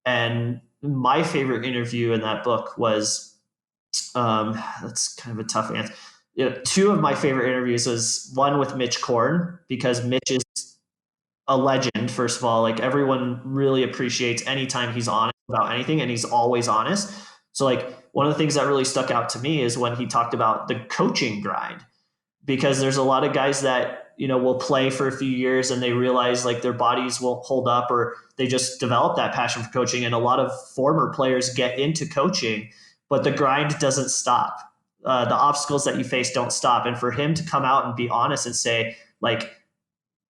C: And my favorite interview in that book was, that's kind of a tough answer. Two of my favorite interviews was one with Mitch Korn, because Mitch is a legend. First of all, like everyone really appreciates anytime he's honest about anything, and he's always honest. So like one of the things that really stuck out to me is when he talked about the coaching grind, because there's a lot of guys that, will play for a few years and they realize like their bodies won't hold up, or they just develop that passion for coaching. And a lot of former players get into coaching, but the grind doesn't stop. The obstacles that you face don't stop. And for him to come out and be honest and say like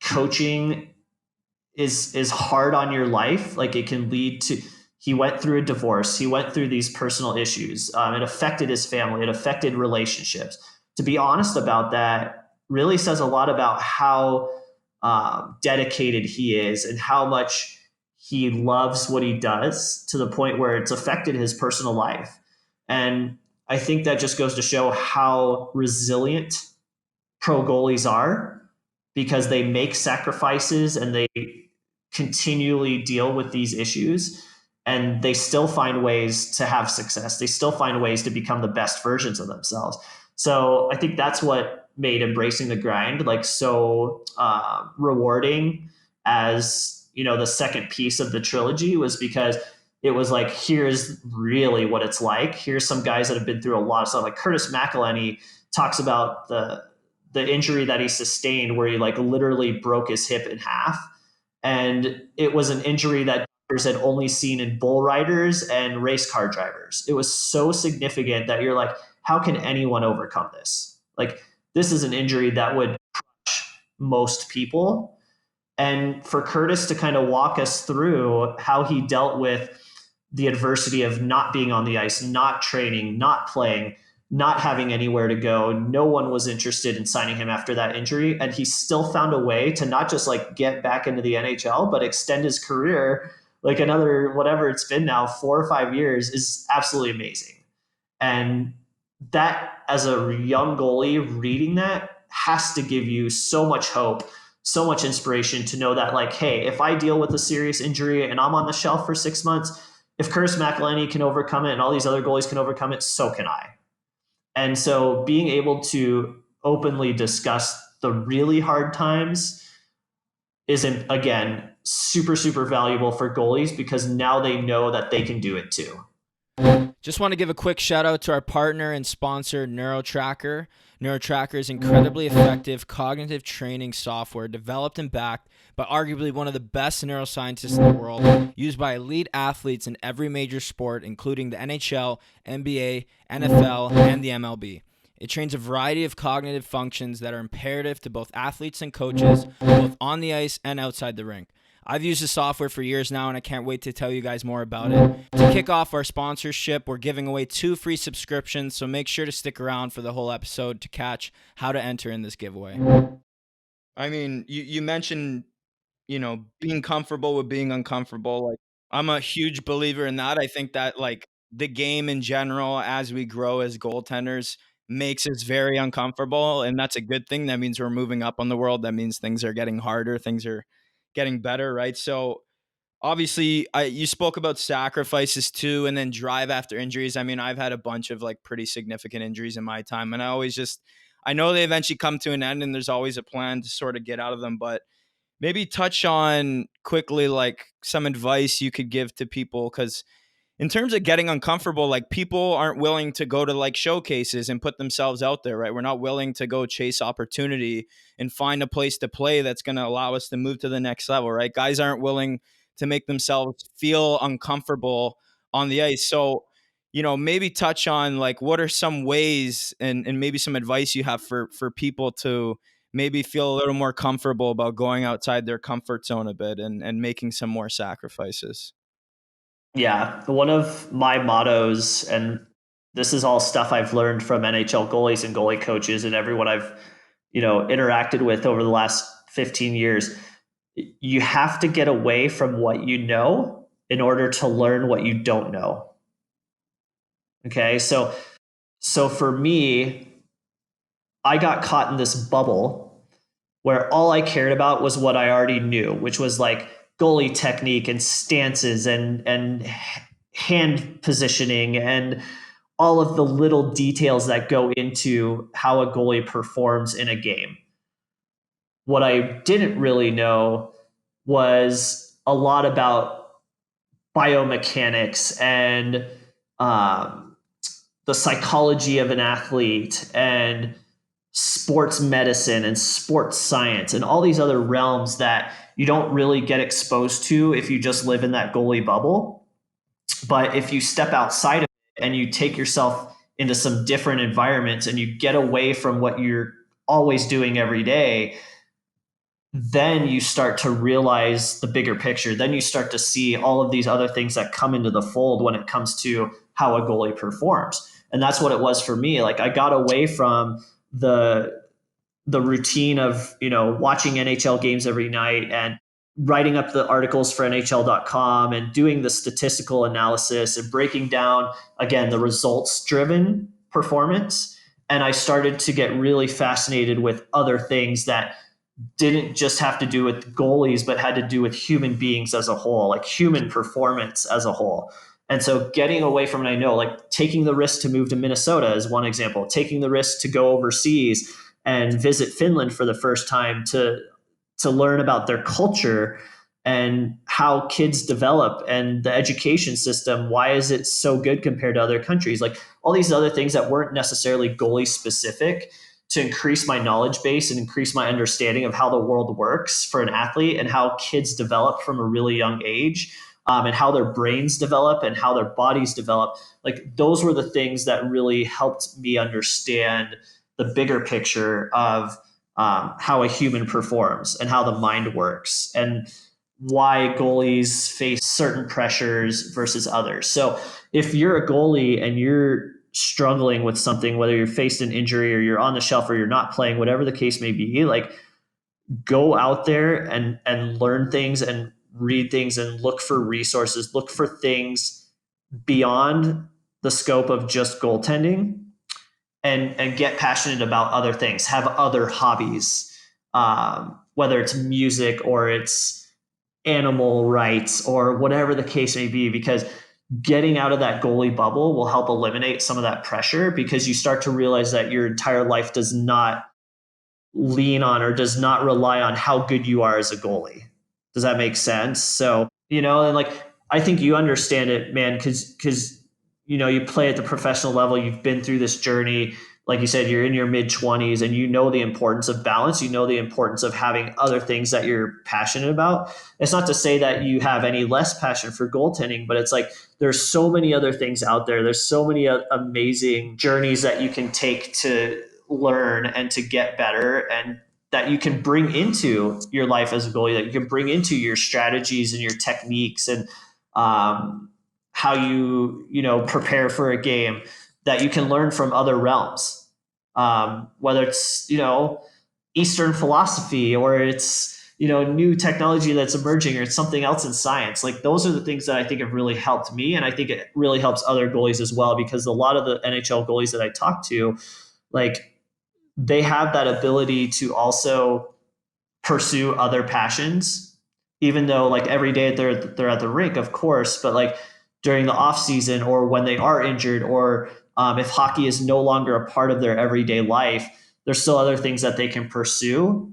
C: coaching is hard on your life, like it can lead to, he went through a divorce, he went through these personal issues, it affected his family, it affected relationships. To be honest about that really says a lot about how dedicated he is and how much he loves what he does, to the point where it's affected his personal life. And I think that just goes to show how resilient pro goalies are, because they make sacrifices and they continually deal with these issues, and they still find ways to have success. They still find ways to become the best versions of themselves. So I think that's what made embracing the grind like so rewarding as, the second piece of the trilogy, was because it was like, here's really what it's like. Here's some guys that have been through a lot of stuff. Like Curtis McElhenney talks about the injury that he sustained, where he like literally broke his hip in half. And it was an injury that doctors had only seen in bull riders and race car drivers. It was so significant that you're like, how can anyone overcome this? Like, this is an injury that would crush most people. And for Curtis to kind of walk us through how he dealt with the adversity of not being on the ice, not training, not playing, not having anywhere to go. No one was interested in signing him after that injury. And he still found a way to not just like get back into the NHL, but extend his career like another, whatever it's been now, 4 or 5 years is absolutely amazing. And that, as a young goalie, reading that has to give you so much hope, so much inspiration to know that, like, hey, if I deal with a serious injury and I'm on the shelf for 6 months, if Curtis McElhinney can overcome it and all these other goalies can overcome it, so can I. And so being able to openly discuss the really hard times is, again, super, super valuable for goalies because now they know that they can do it too.
B: Just want to give a quick shout out to our partner and sponsor, NeuroTracker. NeuroTracker is incredibly effective cognitive training software developed and backed by arguably one of the best neuroscientists in the world, used by elite athletes in every major sport, including the NHL, NBA, NFL, and the MLB. It trains a variety of cognitive functions that are imperative to both athletes and coaches, both on the ice and outside the rink. I've used the software for years now, and I can't wait to tell you guys more about it. To kick off our sponsorship, we're giving away 2 free subscriptions, so make sure to stick around for the whole episode to catch how to enter in this giveaway. I mean, you mentioned, being comfortable with being uncomfortable. Like, I'm a huge believer in that. I think that, like, the game in general, as we grow as goaltenders, makes us very uncomfortable, and that's a good thing. That means we're moving up on the world. That means things are getting harder. Things are getting better, right? So obviously, you spoke about sacrifices too, and then drive after injuries. I mean, I've had a bunch of like pretty significant injuries in my time, and I know they eventually come to an end, and there's always a plan to sort of get out of them. But maybe touch on quickly like some advice you could give to people, because in terms of getting uncomfortable, like people aren't willing to go to like showcases and put themselves out there, right? We're not willing to go chase opportunity and find a place to play that's going to allow us to move to the next level, right? Guys aren't willing to make themselves feel uncomfortable on the ice. So, maybe touch on like what are some ways and maybe some advice you have for people to maybe feel a little more comfortable about going outside their comfort zone a bit and making some more sacrifices.
C: Yeah, one of my mottos, and this is all stuff I've learned from NHL goalies and goalie coaches and everyone I've, interacted with over the last 15 years. You have to get away from what you know in order to learn what you don't know. Okay, so for me, I got caught in this bubble where all I cared about was what I already knew, which was like goalie technique and stances and hand positioning and all of the little details that go into how a goalie performs in a game. What I didn't really know was a lot about biomechanics and the psychology of an athlete and sports medicine and sports science and all these other realms that you don't really get exposed to if you just live in that goalie bubble. But if you step outside of it and you take yourself into some different environments and you get away from what you're always doing every day, then you start to realize the bigger picture. Then you start to see all of these other things that come into the fold when it comes to how a goalie performs. And that's what it was for me. Like I got away from the routine of, watching NHL games every night and writing up the articles for NHL.com and doing the statistical analysis and breaking down, again, the results driven performance. And I started to get really fascinated with other things that didn't just have to do with goalies, but had to do with human beings as a whole, like human performance as a whole. And so getting away from it, I know, like taking the risk to move to Minnesota is one example, taking the risk to go overseas and visit Finland for the first time to learn about their culture and how kids develop and the education system. Why is it so good compared to other countries? Like all these other things that weren't necessarily goalie specific, to increase my knowledge base and increase my understanding of how the world works for an athlete and how kids develop from a really young age, and how their brains develop and how their bodies develop. Like those were the things that really helped me understand the bigger picture of how a human performs and how the mind works and why goalies face certain pressures versus others. So if you're a goalie and you're struggling with something, whether you're faced an injury or you're on the shelf or you're not playing, whatever the case may be, like go out there and learn things and read things and look for resources, look for things beyond the scope of just goaltending and get passionate about other things, have other hobbies, whether it's music or it's animal rights or whatever the case may be, because getting out of that goalie bubble will help eliminate some of that pressure, because you start to realize that your entire life does not lean on or does not rely on how good you are as a goalie. Does that make sense? So, and like, I think you understand it, man, because you play at the professional level, you've been through this journey. Like you said, you're in your mid 20s and you know the importance of balance. You know the importance of having other things that you're passionate about. It's not to say that you have any less passion for goaltending, but it's like there's so many other things out there. There's so many amazing journeys that you can take to learn and to get better, and that you can bring into your life as a goalie, that you can bring into your strategies and your techniques and how you prepare for a game, that you can learn from other realms, whether it's Eastern philosophy or it's new technology that's emerging or it's something else in science. Like those are the things that I think have really helped me, and I think it really helps other goalies as well, because a lot of the NHL goalies that I talk to, like, they have that ability to also pursue other passions, even though like every day they're at the rink, of course, but like during the off season or when they are injured, or if hockey is no longer a part of their everyday life, there's still other things that they can pursue,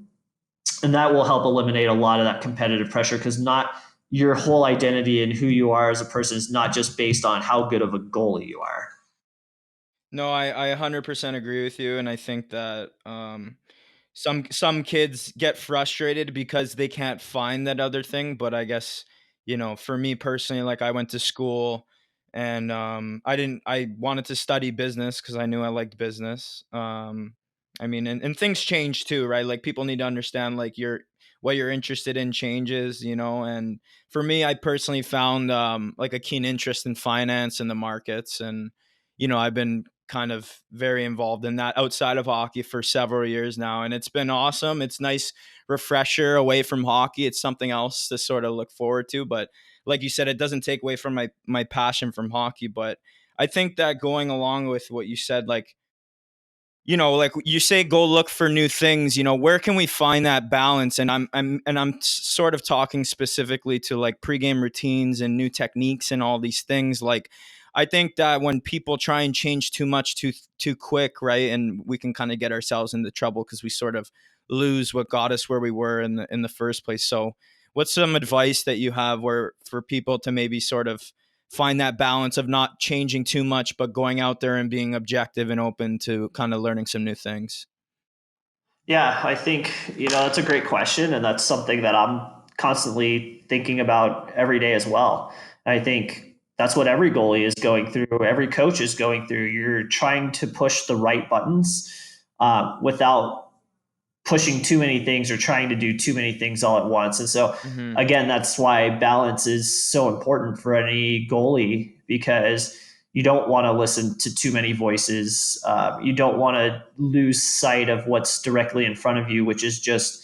C: and that will help eliminate a lot of that competitive pressure, because not your whole identity and who you are as a person is not just based on how good of a goalie you are.
B: No, I 100% agree with you, and I think that some kids get frustrated because they can't find that other thing. But I guess for me personally, like I went to school, and I wanted to study business because I knew I liked business. I mean, and things change too, right? Like people need to understand like what you're interested in changes, and for me, I personally found like a keen interest in finance and the markets, and I've been kind of very involved in that outside of hockey for several years now, and it's been awesome. It's nice refresher away from hockey. It's something else to sort of look forward to, but like you said, it doesn't take away from my passion from hockey. But I think that going along with what you said, like like you say, go look for new things. Where can we find that balance? And I'm sort of talking specifically to like pregame routines and new techniques and all these things. Like, I think that when people try and change too much too quick, right, and we can kind of get ourselves into trouble because we sort of lose what got us where we were in the first place. So, what's some advice that you have where for people to maybe sort of find that balance of not changing too much, but going out there and being objective and open to kind of learning some new things?
C: Yeah, I think, that's a great question. And that's something that I'm constantly thinking about every day as well. And I think that's what every goalie is going through, every coach is going through. You're trying to push the right buttons without pushing too many things or trying to do too many things all at once. And so,
B: Mm-hmm.
C: again, that's why balance is so important for any goalie, because you don't want to listen to too many voices. You don't want to lose sight of what's directly in front of you, which is just,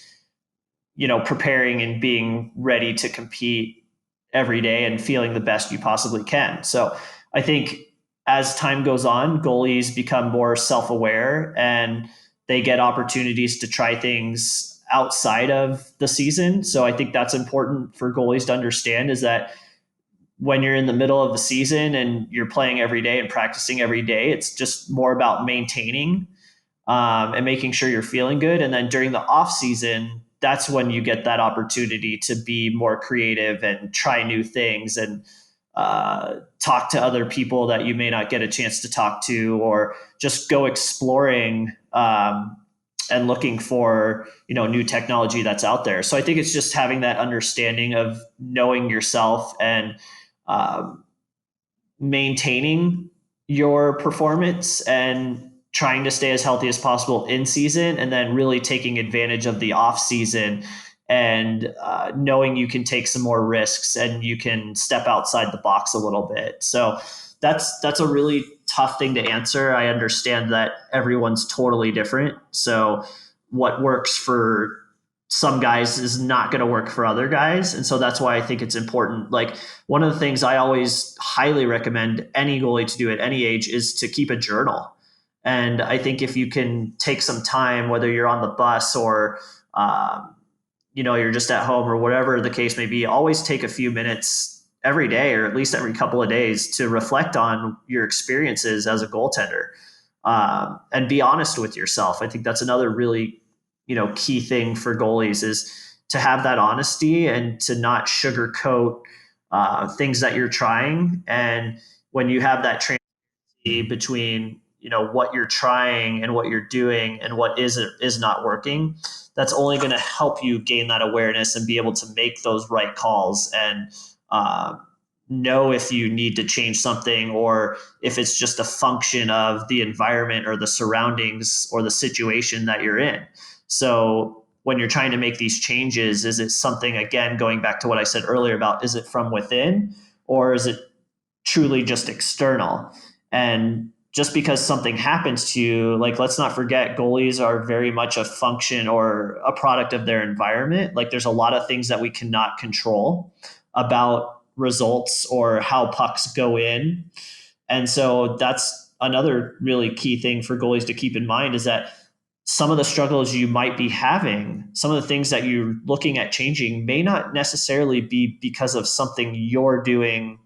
C: preparing and being ready to compete every day and feeling the best you possibly can. So I think as time goes on, goalies become more self-aware and they get opportunities to try things outside of the season. So I think that's important for goalies to understand, is that when you're in the middle of the season and you're playing every day and practicing every day, it's just more about maintaining and making sure you're feeling good. And then during the off season, that's when you get that opportunity to be more creative and try new things and talk to other people that you may not get a chance to talk to, or just go exploring and looking for new technology that's out there. So I think it's just having that understanding of knowing yourself and maintaining your performance and trying to stay as healthy as possible in season, and then really taking advantage of the off season and knowing you can take some more risks and you can step outside the box a little bit. So that's a really tough thing to answer. I understand that everyone's totally different. So what works for some guys is not going to work for other guys. And so that's why I think it's important. Like, one of the things I always highly recommend any goalie to do at any age is to keep a journal. And I think if you can take some time, whether you're on the bus or, you're just at home or whatever the case may be, always take a few minutes every day, or at least every couple of days, to reflect on your experiences as a goaltender, and be honest with yourself. I think that's another really, key thing for goalies, is to have that honesty and to not sugarcoat things that you're trying. And when you have that between what you're trying and what you're doing and what is not working, that's only going to help you gain that awareness and be able to make those right calls and know if you need to change something, or if it's just a function of the environment or the surroundings or the situation that you're in. So when you're trying to make these changes, is it something, again, going back to what I said earlier about, is it from within or is it truly just external? And just because something happens to you, like, let's not forget, goalies are very much a function or a product of their environment. Like, there's a lot of things that we cannot control about results or how pucks go in. And so that's another really key thing for goalies to keep in mind, is that some of the struggles you might be having, some of the things that you're looking at changing, may not necessarily be because of something you're doing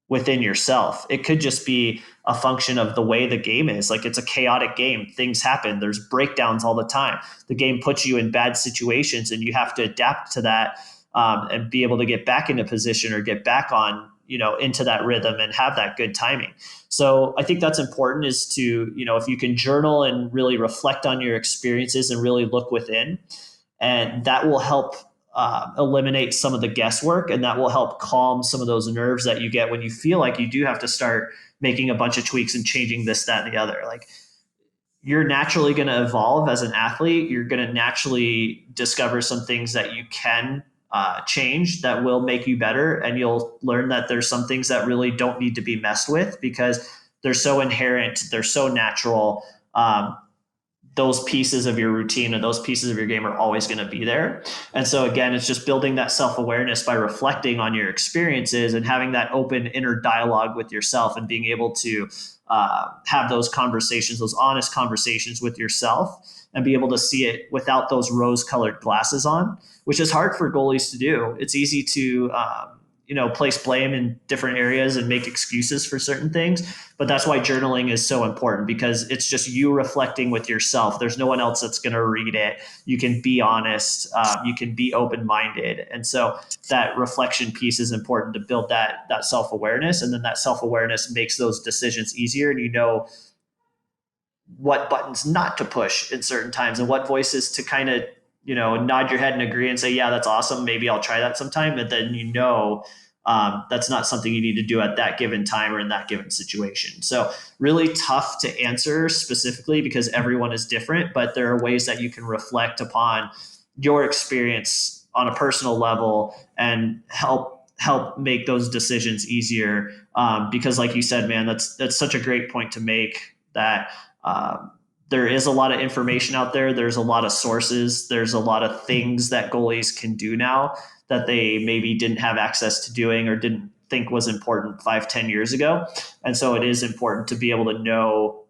C: within yourself. It could just be a function of the way the game is. Like, it's a chaotic game. Things happen. There's breakdowns all the time. The game puts you in bad situations and you have to adapt to that, and be able to get back into position or get back on, into that rhythm and have that good timing. So I think that's important, is to, if you can journal and really reflect on your experiences and really look within, and that will help eliminate some of the guesswork, and that will help calm some of those nerves that you get when you feel like you do have to start making a bunch of tweaks and changing this, that, and the other. Like, you're naturally going to evolve as an athlete. You're going to naturally discover some things that you can change that will make you better. And you'll learn that there's some things that really don't need to be messed with, because they're so inherent, they're so natural. Those pieces of your routine and those pieces of your game are always going to be there. And so, again, it's just building that self-awareness by reflecting on your experiences and having that open inner dialogue with yourself, and being able to have those conversations, those honest conversations with yourself, and be able to see it without those rose-colored glasses on, which is hard for goalies to do. It's easy to place blame in different areas and make excuses for certain things. But that's why journaling is so important, because it's just you reflecting with yourself. There's no one else that's going to read it. You can be honest. You can be open-minded. And so that reflection piece is important to build that self-awareness. And then that self-awareness makes those decisions easier, and you know what buttons not to push in certain times and what voices to kind of, nod your head and agree and say, yeah, that's awesome. Maybe I'll try that sometime. And then, that's not something you need to do at that given time or in that given situation. So really tough to answer specifically, because everyone is different, but there are ways that you can reflect upon your experience on a personal level and help make those decisions easier. Because like you said, man, that's such a great point to make, that there is a lot of information out there. There's a lot of sources. There's a lot of things that goalies can do now that they maybe didn't have access to doing or didn't think was important 5-10 years ago. And so it is important to be able to know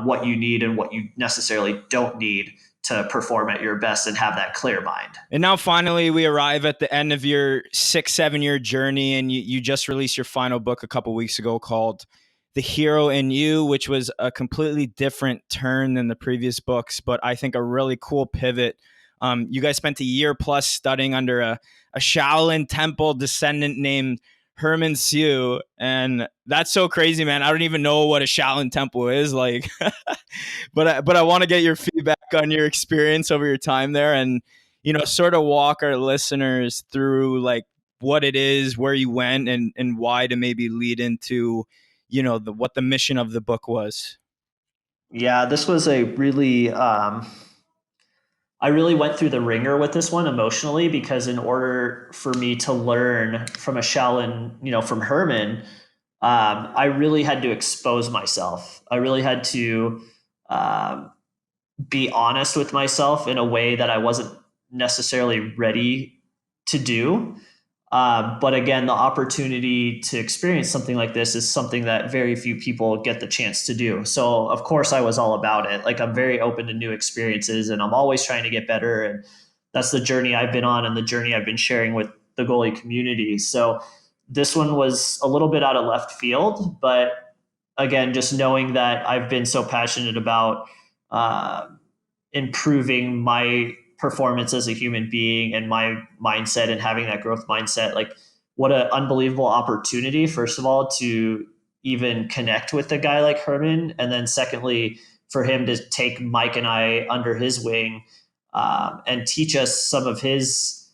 C: what you need and what you necessarily don't need to perform at your best and have that clear mind.
B: And now finally we arrive at the end of your 6-7 year journey, and you just released your final book a couple weeks ago called The Hero in You, which was a completely different turn than the previous books, but I think a really cool pivot. You guys spent a year plus studying under a Shaolin Temple descendant named Herman Siu, and that's so crazy, man. I don't even know what a Shaolin Temple is like, but I want to get your feedback on your experience over your time there, and sort of walk our listeners through like what it is, where you went, and why, to maybe lead into what the mission of the book was.
C: Yeah, this was a really, I really went through the ringer with this one emotionally, because in order for me to learn from a Shaolin, from Herman, I really had to expose myself. I really had to um, be honest with myself in a way that I wasn't necessarily ready to do. But again, the opportunity to experience something like this is something that very few people get the chance to do. So, of course, I was all about it. Like, I'm very open to new experiences, and I'm always trying to get better. And that's the journey I've been on and the journey I've been sharing with the goalie community. So, this one was a little bit out of left field, but again, just knowing that I've been so passionate about uh, improving my performance as a human being and my mindset and having that growth mindset, like, what an unbelievable opportunity, first of all, to even connect with a guy like Herman, and then secondly, for him to take Mike and I under his wing, and teach us some of his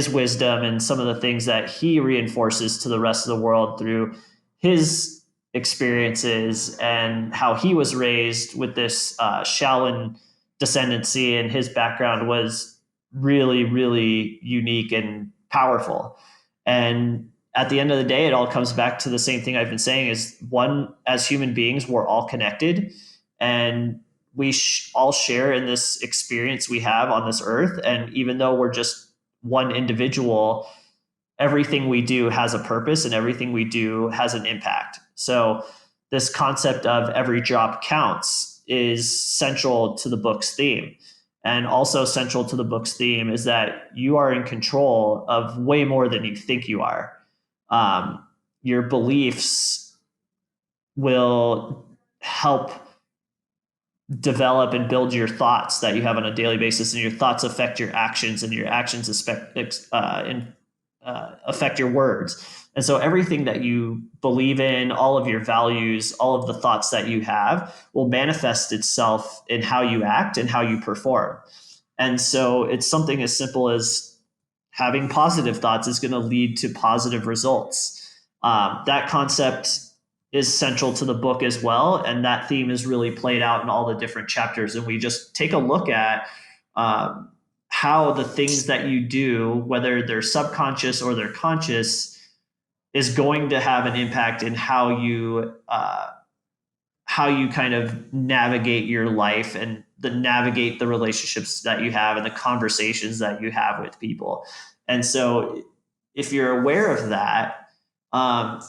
C: wisdom and some of the things that he reinforces to the rest of the world through his experiences and how he was raised with this Shaolin descendancy, and his background was really, really unique and powerful. And at the end of the day, it all comes back to the same thing I've been saying: is one, as human beings, we're all connected, and we all share in this experience we have on this earth. And even though we're just one individual, everything we do has a purpose and everything we do has an impact. So this concept of every drop counts is central to the book's theme. And also central to the book's theme is that you are in control of way more than you think you are. Your beliefs will help develop and build your thoughts that you have on a daily basis, and your thoughts affect your actions, and your actions affect your words. And so everything that you believe in, all of your values, all of the thoughts that you have will manifest itself in how you act and how you perform. And so it's something as simple as having positive thoughts is going to lead to positive results. That concept is central to the book as well. And that theme is really played out in all the different chapters. And we just take a look at how the things that you do, whether they're subconscious or they're conscious, is going to have an impact in how you kind of navigate your life and navigate the relationships that you have and the conversations that you have with people. And so, if you're aware of that,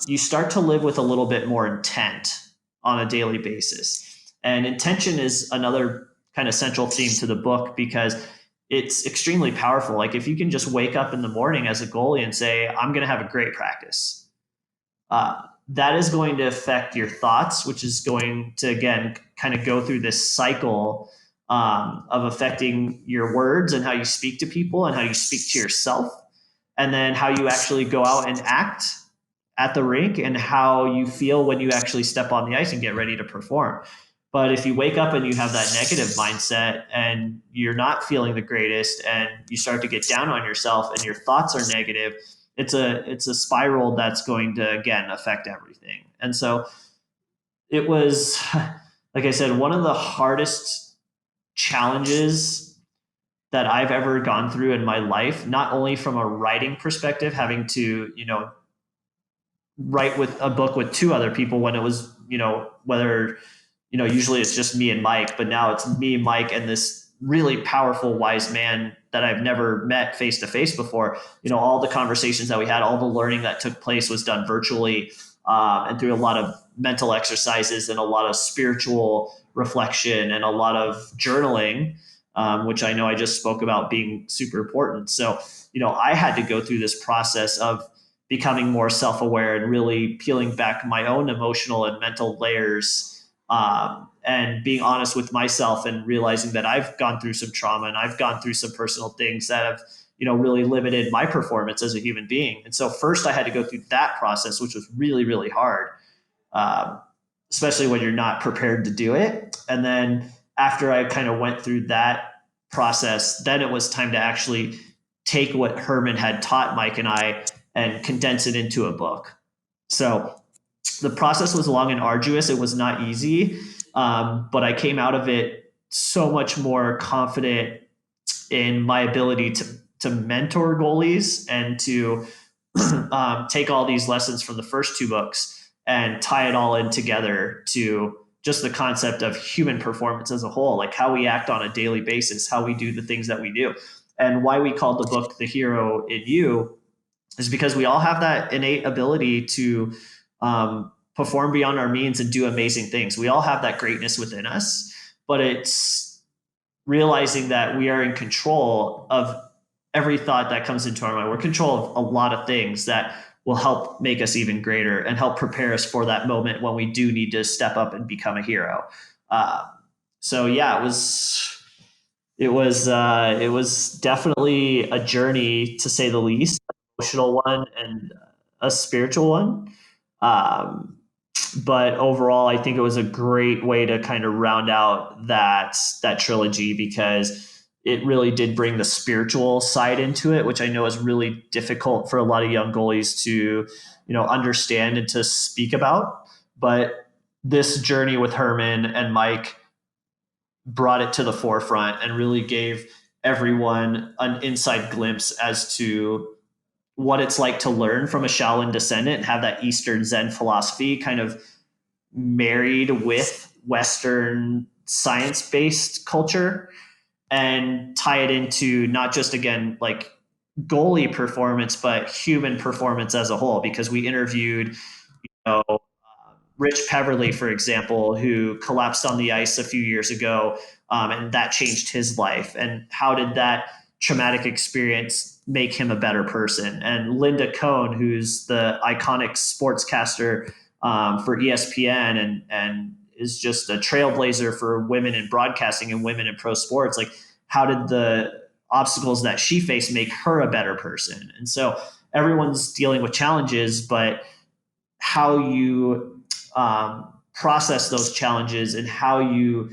C: you start to live with a little bit more intent on a daily basis. And intention is another kind of central theme to the book, because it's extremely powerful. Like, if you can just wake up in the morning as a goalie and say, I'm going to have a great practice, that is going to affect your thoughts, which is going to, again, kind of go through this cycle of affecting your words and how you speak to people and how you speak to yourself, and then how you actually go out and act at the rink, and how you feel when you actually step on the ice and get ready to perform. But if you wake up and you have that negative mindset and you're not feeling the greatest, and you start to get down on yourself and your thoughts are negative, it's a spiral that's going to, again, affect everything. And so it was, like I said, one of the hardest challenges that I've ever gone through in my life, not only from a writing perspective, having to, write with a book with two other people, when it was, whether, usually it's just me and Mike, but now it's me, Mike, and this really powerful, wise man that I've never met face to face before. All the conversations that we had, all the learning that took place was done virtually, and through a lot of mental exercises and a lot of spiritual reflection and a lot of journaling, which I know I just spoke about being super important. So, I had to go through this process of becoming more self-aware and really peeling back my own emotional and mental layers, and being honest with myself, and realizing that I've gone through some trauma and I've gone through some personal things that have, really limited my performance as a human being. And so first I had to go through that process, which was really, really hard, especially when you're not prepared to do it. And then after I kind of went through that process, then it was time to actually take what Herman had taught Mike and I and condense it into a book. So the process was long and arduous. It was not easy. But I came out of it so much more confident in my ability to mentor goalies and to take all these lessons from the first two books and tie it all in together to just the concept of human performance as a whole, like how we act on a daily basis, how we do the things that we do. And why we called the book The Hero in You is because we all have that innate ability to perform beyond our means and do amazing things. We all have that greatness within us, but it's realizing that we are in control of every thought that comes into our mind. We're in control of a lot of things that will help make us even greater and help prepare us for that moment when we do need to step up and become a hero. So yeah, it was definitely a journey, to say the least, an emotional one and a spiritual one. But overall, I think it was a great way to kind of round out that trilogy, because it really did bring the spiritual side into it, which I know is really difficult for a lot of young goalies to, understand and to speak about. But this journey with Herman and Mike brought it to the forefront and really gave everyone an inside glimpse as to what it's like to learn from a Shaolin descendant and have that Eastern Zen philosophy kind of married with Western science-based culture, and tie it into not just, again, like goalie performance, but human performance as a whole. Because we interviewed, Rich Peverly, for example, who collapsed on the ice a few years ago, and that changed his life. And how did that traumatic experience make him a better person? And Linda Cohn, who's the iconic sportscaster for ESPN and is just a trailblazer for women in broadcasting and women in pro sports. Like, how did the obstacles that she faced make her a better person? And so everyone's dealing with challenges, but how you process those challenges and how you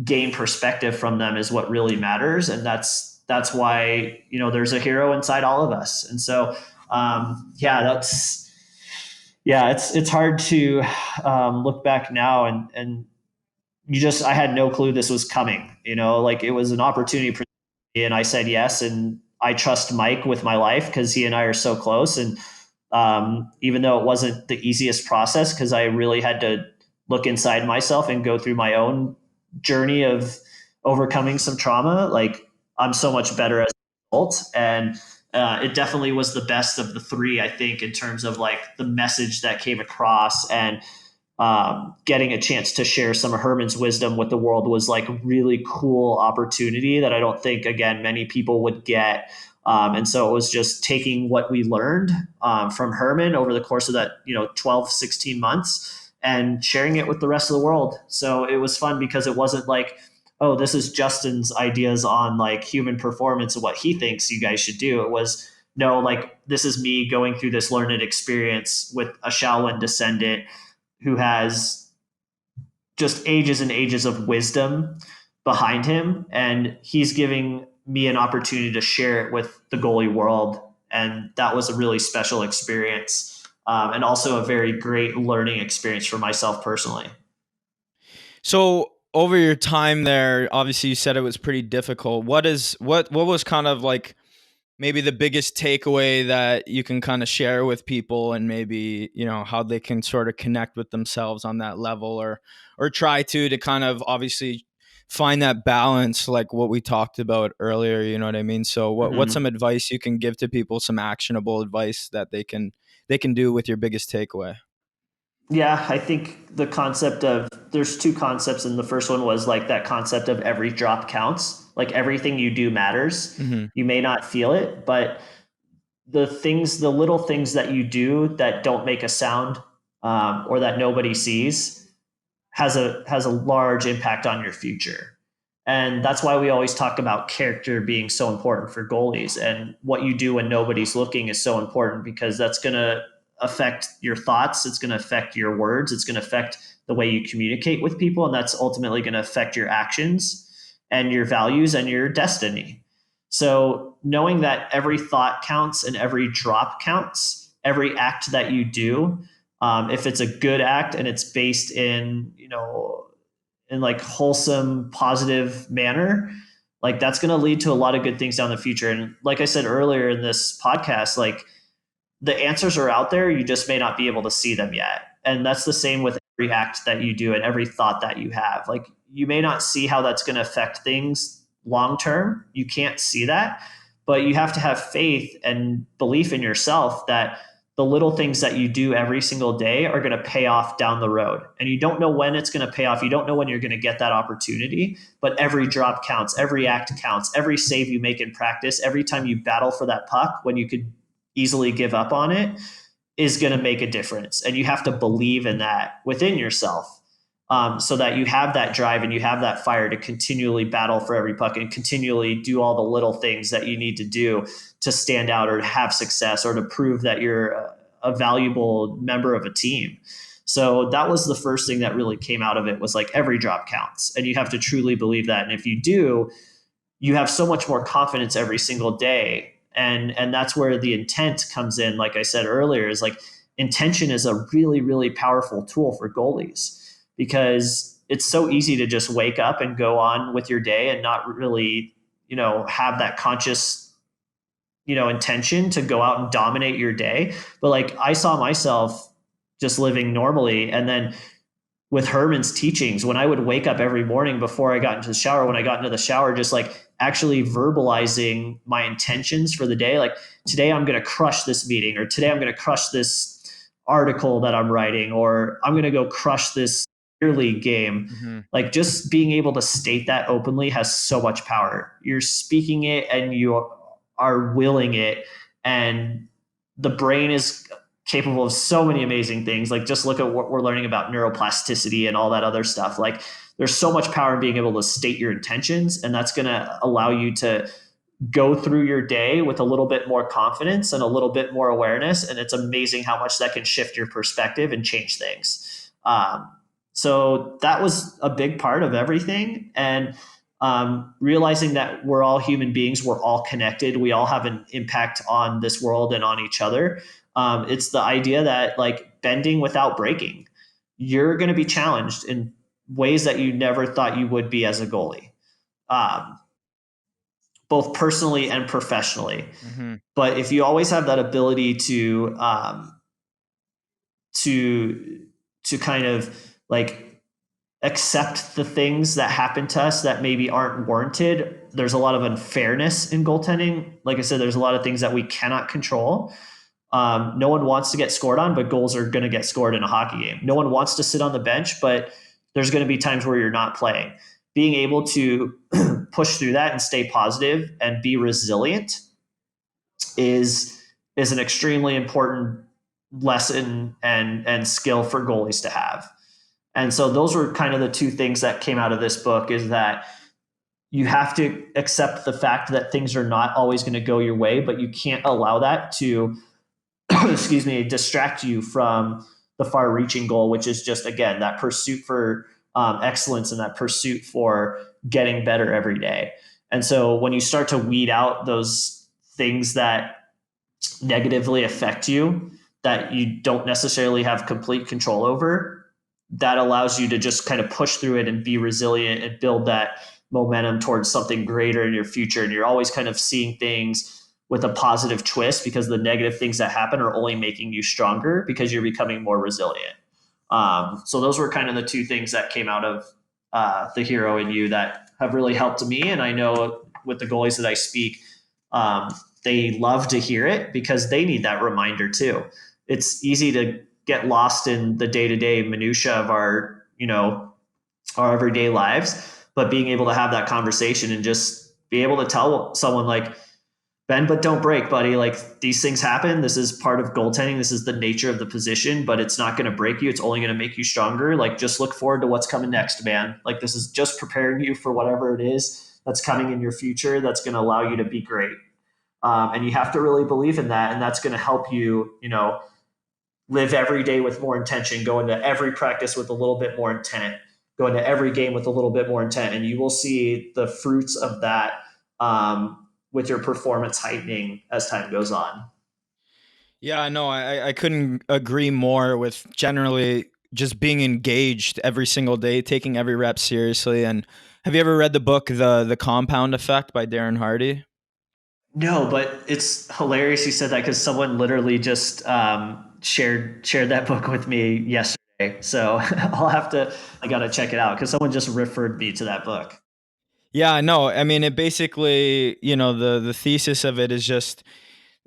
C: gain perspective from them is what really matters. And that's why, there's a hero inside all of us. And so, it's hard to look back now and I had no clue this was coming, like it was an opportunity for me, and I said yes. And I trust Mike with my life because he and I are so close. And even though it wasn't the easiest process, because I really had to look inside myself and go through my own journey of overcoming some trauma, like I'm so much better as a result. And it definitely was the best of the three, I think, in terms of like the message that came across, and getting a chance to share some of Herman's wisdom with the world was like a really cool opportunity that I don't think, again, many people would get. And so it was just taking what we learned from Herman over the course of that, 12, 16 months and sharing it with the rest of the world. So it was fun because it wasn't like, oh, this is Justin's ideas on like human performance and what he thinks you guys should do. It was, no, like, this is me going through this learned experience with a Shaolin descendant who has just ages and ages of wisdom behind him. And he's giving me an opportunity to share it with the goalie world. And that was a really special experience, and also a very great learning experience for myself personally.
B: So over your time there, obviously you said it was pretty difficult. What was kind of like maybe the biggest takeaway that you can kind of share with people, and maybe, how they can sort of connect with themselves on that level, or try to kind of obviously find that balance, like what we talked about earlier, you know what I mean? So what's some advice you can give to people, some actionable advice that they can do with your biggest takeaway?
C: Yeah, I think the concept of, there's two concepts. And the first one was like that concept of every drop counts. Like everything you do matters.
B: Mm-hmm.
C: You may not feel it, but the little things that you do that don't make a sound, or that nobody sees, has a large impact on your future. And that's why we always talk about character being so important for goalies. And what you do when nobody's looking is so important, because that's going to affect your thoughts. It's going to affect your words. It's going to affect the way you communicate with people. And that's ultimately going to affect your actions and your values and your destiny. So knowing that every thought counts and every drop counts, every act that you do, if it's a good act and it's based in, in like wholesome, positive manner, like that's going to lead to a lot of good things down the future. And like I said earlier in this podcast, like the answers are out there. You just may not be able to see them yet. And that's the same with every act that you do and every thought that you have. Like you may not see how that's going to affect things long term. You can't see that, but you have to have faith and belief in yourself that the little things that you do every single day are going to pay off down the road. And you don't know when it's going to pay off. You don't know when you're going to get that opportunity, but every drop counts, every act counts, every save you make in practice, every time you battle for that puck when you could easily give up on it is going to make a difference. And you have to believe in that within yourself, so that you have that drive and you have that fire to continually battle for every puck and continually do all the little things that you need to do to stand out or to have success or to prove that you're a valuable member of a team. So that was the first thing that really came out of it, was like every drop counts, and you have to truly believe that. And if you do, you have so much more confidence every single day. And that's where the intent comes in. Like I said earlier, is like intention is a really, really powerful tool for goalies, because it's so easy to just wake up and go on with your day and not really, have that conscious, intention to go out and dominate your day. But like I saw myself just living normally. And then with Herman's teachings, when I would wake up every morning before I got into the shower, when I got into the shower, just like actually verbalizing my intentions for the day. Like today I'm going to crush this meeting, or today I'm going to crush this article that I'm writing, or I'm going to go crush this beer league game.
B: Mm-hmm.
C: Like just being able to state that openly has so much power. You're speaking it and you are willing it, and the brain is capable of so many amazing things. Like just look at what we're learning about neuroplasticity and all that other stuff. Like there's so much power in being able to state your intentions, and that's going to allow you to go through your day with a little bit more confidence and a little bit more awareness. And it's amazing how much that can shift your perspective and change things. So that was a big part of everything. And realizing that we're all human beings, we're all connected, we all have an impact on this world and on each other. It's the idea that like bending without breaking. You're going to be challenged in ways that you never thought you would be as a goalie, both personally and professionally.
B: Mm-hmm.
C: But if you always have that ability to kind of like accept the things that happen to us that maybe aren't warranted. There's a lot of unfairness in goaltending. Like I said, there's a lot of things that we cannot control. No one wants to get scored on, but goals are going to get scored in a hockey game. No one wants to sit on the bench, but there's going to be times where you're not playing. Being able to push through that and stay positive and be resilient is an extremely important lesson and skill for goalies to have. And so those were kind of the two things that came out of this book, is that you have to accept the fact that things are not always going to go your way, but you can't allow that to distract you from the far reaching goal, which is just, again, that pursuit for excellence and that pursuit for getting better every day. And so when you start to weed out those things that negatively affect you, that you don't necessarily have complete control over, that allows you to just kind of push through it and be resilient and build that momentum towards something greater in your future. And you're always kind of seeing things with a positive twist, because the negative things that happen are only making you stronger because you're becoming more resilient. So those were kind of the two things that came out of The Hero in You that have really helped me. And I know with the goalies that I speak, they love to hear it because they need that reminder too. It's easy to get lost in the day-to-day minutia of our everyday lives, but being able to have that conversation and just be able to tell someone like, bend but don't break, buddy. Like, these things happen. This is part of goaltending. This is the nature of the position, but it's not going to break you. It's only going to make you stronger. Like, just look forward to what's coming next, man. Like, this is just preparing you for whatever it is that's coming in your future that's going to allow you to be great. And you have to really believe in that. And that's going to help you, live every day with more intention, go into every practice with a little bit more intent, go into every game with a little bit more intent. And you will see the fruits of that, with your performance heightening as time goes on.
B: Yeah, no, I couldn't agree more with generally just being engaged every single day, taking every rep seriously. And have you ever read the book The Compound Effect by Darren Hardy?
C: No, but it's hilarious you said that because someone literally just shared that book with me yesterday. So I gotta check it out because someone just referred me to that book.
B: Yeah, no, I mean, it basically, the thesis of it is just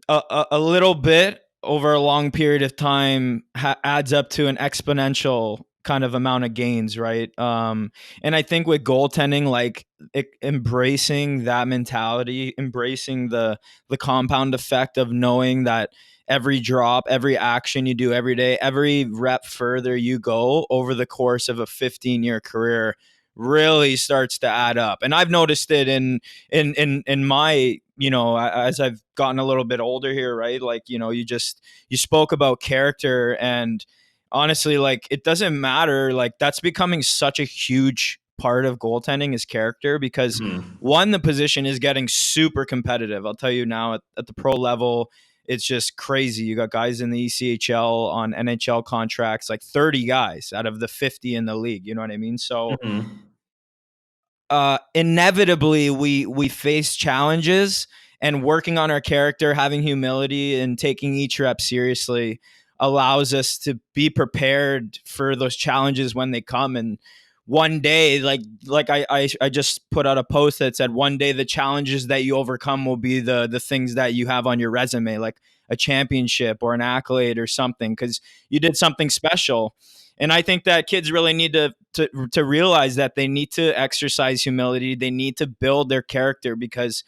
B: a little bit over a long period of time adds up to an exponential kind of amount of gains, right? And I think with goaltending, like embracing that mentality, embracing the compound effect of knowing that every drop, every action you do every day, every rep further you go over the course of a 15-year career really starts to add up. And I've noticed it in my, as I've gotten a little bit older here, right? Like, you spoke about character, and honestly, like, it doesn't matter. Like, that's becoming such a huge part of goaltending is character, because
C: Mhm.
B: one, the position is getting super competitive. I'll tell you now, at the pro level, it's just crazy. You got guys in the ECHL on NHL contracts, like 30 guys out of the 50 in the league. You know what I mean? So
C: Mhm.
B: inevitably we face challenges, and working on our character, having humility, and taking each rep seriously allows us to be prepared for those challenges when they come. And one day, I just put out a post that said, one day the challenges that you overcome will be the things that you have on your resume, like a championship or an accolade or something, because you did something special. And I think that kids really need to realize that they need to exercise humility. They need to build their character, because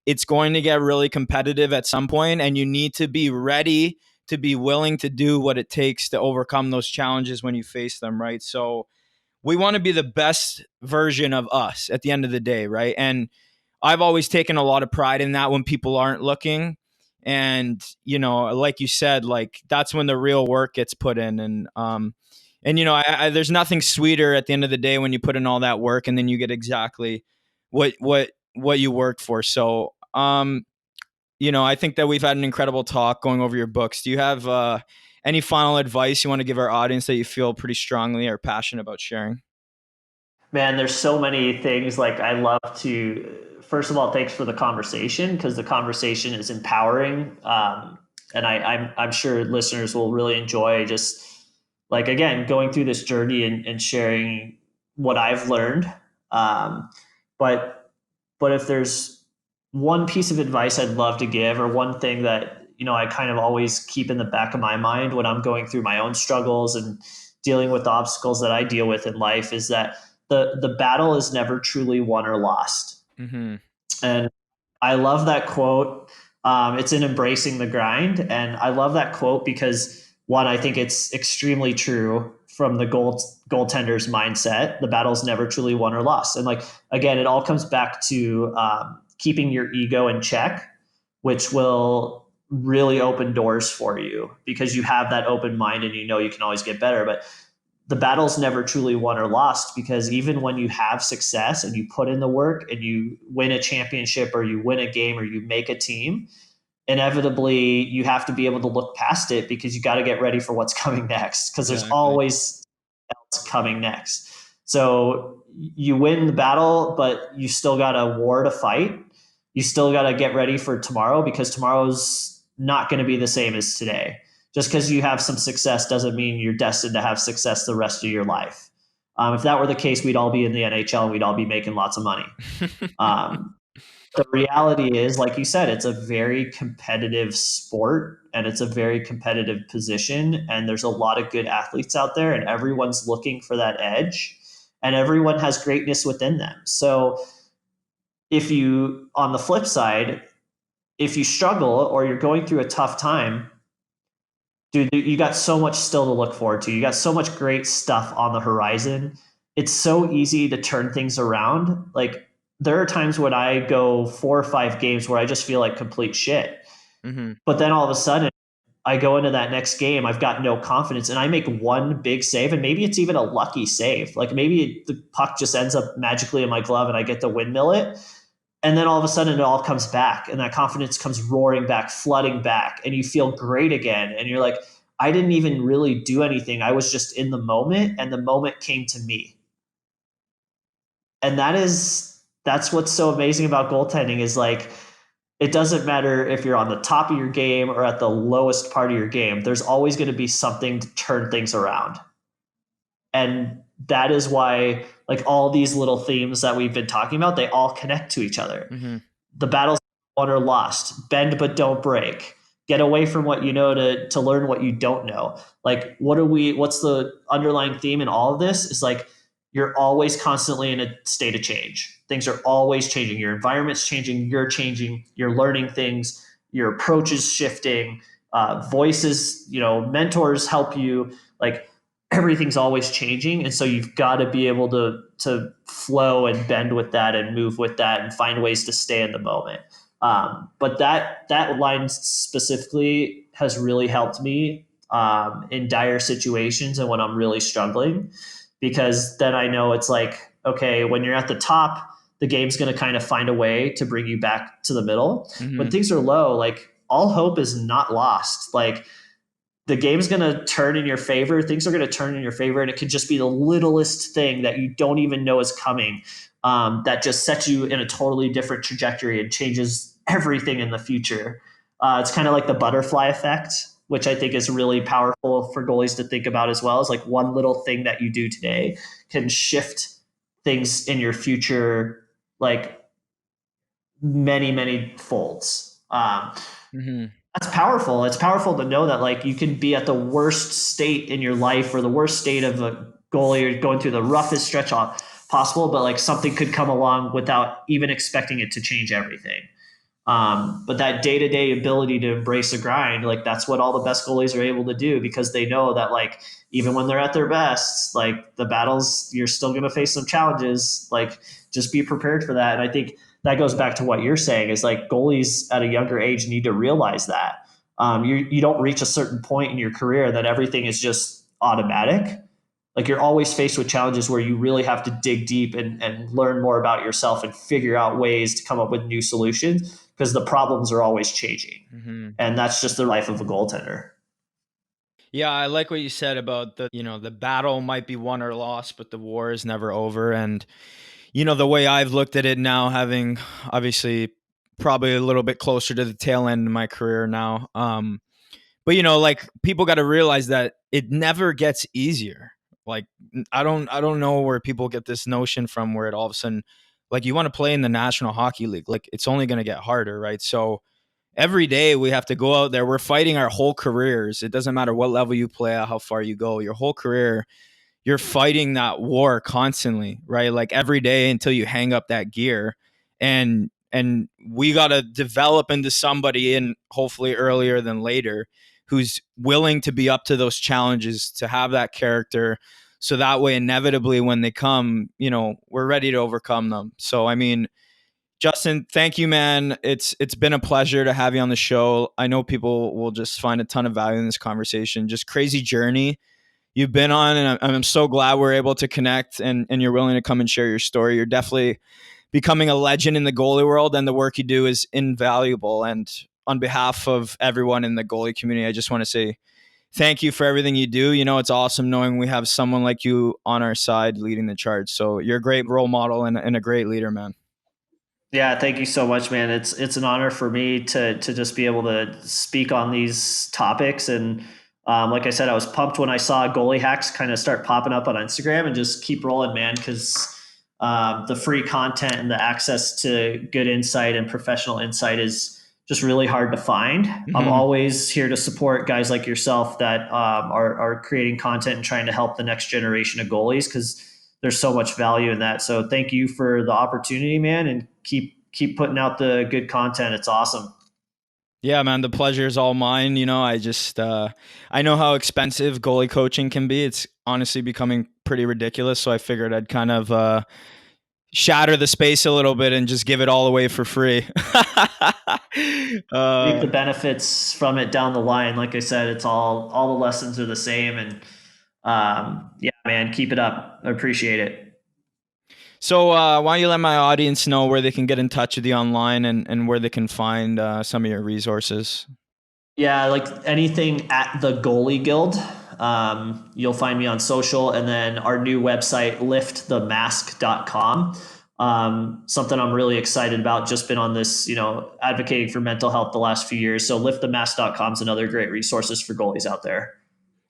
B: it's going to get really competitive at some point, and you need to be ready to be willing to do what it takes to overcome those challenges when you face them, right? So we want to be the best version of us at the end of the day, right? And I've always taken a lot of pride in that when people aren't looking. And, like you said, like, that's when the real work gets put in. And there's nothing sweeter at the end of the day when you put in all that work and then you get exactly what you worked for. So, I think that we've had an incredible talk going over your books. Do you have any final advice you want to give our audience that you feel pretty strongly or passionate about sharing?
C: Man, there's so many things. Like, I love to, first of all, thanks for the conversation because the conversation is empowering. And I'm sure listeners will really enjoy just, like, again, going through this journey and sharing what I've learned. Um, but, but if there's one piece of advice I'd love to give, or one thing that, I kind of always keep in the back of my mind when I'm going through my own struggles and dealing with the obstacles that I deal with in life, is that the battle is never truly won or lost.
B: Mm-hmm.
C: And I love that quote. It's in Embracing the Grind. And I love that quote because, one, I think it's extremely true from the goaltender's mindset. The battle's never truly won or lost. And, like, again, it all comes back to keeping your ego in check, which will really open doors for you because you have that open mind and you can always get better. But the battle's never truly won or lost, because even when you have success and you put in the work and you win a championship or you win a game or you make a team, inevitably you have to be able to look past it because you got to get ready for what's coming next, because there's
B: Exactly.
C: always else coming next. So you win the battle, but you still got a war to fight. You still got to get ready for tomorrow, because tomorrow's not going to be the same as today. Just because you have some success doesn't mean you're destined to have success the rest of your life. If that were the case, we'd all be in the NHL and we'd all be making lots of money. Um, the reality is, like you said, it's a very competitive sport and it's a very competitive position. And there's a lot of good athletes out there, and everyone's looking for that edge, and everyone has greatness within them. So, on the flip side, if you struggle or you're going through a tough time, dude, you got so much still to look forward to. You got so much great stuff on the horizon. It's so easy to turn things around. Like, there are times when I go 4 or 5 games where I just feel like complete shit.
B: Mm-hmm.
C: But then all of a sudden, I go into that next game, I've got no confidence, and I make one big save, and maybe it's even a lucky save. Like, maybe the puck just ends up magically in my glove and I get to windmill it. And then all of a sudden it all comes back and that confidence comes roaring back, flooding back, and you feel great again. And you're like, I didn't even really do anything. I was just in the moment, and the moment came to me. And that's what's so amazing about goaltending is like, it doesn't matter if you're on the top of your game or at the lowest part of your game. There's always going to be something to turn things around. And that is why, like, all these little themes that we've been talking about, they all connect to each other.
B: Mm-hmm.
C: The battles won or lost, bend but don't break, get away from what you know to learn what you don't know. Like, what's the underlying theme in all of this is like, you're always constantly in a state of change. Things are always changing. Your environment's changing, you're learning things, your approach is shifting, voices, mentors help you. Like, everything's always changing, and so you've got to be able to flow and bend with that and move with that and find ways to stay in the moment. But that line specifically has really helped me in dire situations and when I'm really struggling, because then I know it's like, okay, when you're at the top, the game's going to kind of find a way to bring you back to the middle.
B: Mm-hmm.
C: When things are low, like, all hope is not lost. Like, the game's going to turn in your favor. Things are going to turn in your favor. And it could just be the littlest thing that you don't even know is coming, that just sets you in a totally different trajectory and changes everything in the future. It's kind of like the butterfly effect, which I think is really powerful for goalies to think about as well. Is like, one little thing that you do today can shift things in your future, like, many, many folds.
B: Mm-hmm.
C: That's powerful. It's powerful to know that, like, you can be at the worst state in your life or the worst state of a goalie, or going through the roughest stretch possible, but like, something could come along without even expecting it to change everything. But that day-to-day ability to embrace the grind, like, that's what all the best goalies are able to do, because they know that, like, even when they're at their best, like, the battles, you're still going to face some challenges. Like, just be prepared for that. And I think that goes back to what you're saying is, like, goalies at a younger age need to realize that you don't reach a certain point in your career that everything is just automatic. Like, you're always faced with challenges where you really have to dig deep and learn more about yourself and figure out ways to come up with new solutions, because the problems are always changing.
B: Mm-hmm.
C: And that's just the life of a goaltender.
B: Yeah, I like what you said about the battle might be won or lost, but the war is never over. And, the way I've looked at it now, having obviously probably a little bit closer to the tail end of my career now. But, like, people got to realize that it never gets easier. Like, I don't know where people get this notion from, where it all of a sudden, like, you want to play in the National Hockey League, like, it's only going to get harder, right? So every day we have to go out there. We're fighting our whole careers. It doesn't matter what level you play at, how far you go. Your whole career, you're fighting that war constantly, right? Like, every day until you hang up that gear. And we got to develop into somebody, in hopefully earlier than later, who's willing to be up to those challenges, to have that character, so that way inevitably when they come, we're ready to overcome them. So I mean, Justin, thank you, man. It's been a pleasure to have you on the show. I know people will just find a ton of value in this conversation. Just crazy journey you've been on, and I'm so glad we're able to connect, and you're willing to come and share your story. You're definitely becoming a legend in the goalie world, and the work you do is invaluable. And on behalf of everyone in the goalie community, I just want to say thank you for everything you do. It's awesome knowing we have someone like you on our side leading the charge. So you're a great role model and a great leader, man.
C: Yeah, thank you so much, man. It's an honor for me to just be able to speak on these topics. And like I said, I was pumped when I saw Goalie Hacks kind of start popping up on Instagram, and just keep rolling, man, because the free content and the access to good insight and professional insight is just really hard to find.
B: Mm-hmm.
C: I'm always here to support guys like yourself that are creating content and trying to help the next generation of goalies, because there's so much value in that. So thank you for the opportunity, man, and keep putting out the good content. It's awesome.
B: Yeah, man, the pleasure is all mine. I just I know how expensive goalie coaching can be. It's honestly becoming pretty ridiculous. So I figured I'd kind of shatter the space a little bit and just give it all away for free.
C: Reap the benefits from it down the line. Like I said, it's all the lessons are the same. And yeah, man, keep it up. I appreciate it.
B: So why don't you let my audience know where they can get in touch with you online, and where they can find some of your resources?
C: Yeah, like anything at the Goalie Guild. You'll find me on social, and then our new website, liftthemask.com. Something I'm really excited about. Just been on this, advocating for mental health the last few years. So liftthemask.com is another great resources for goalies out there.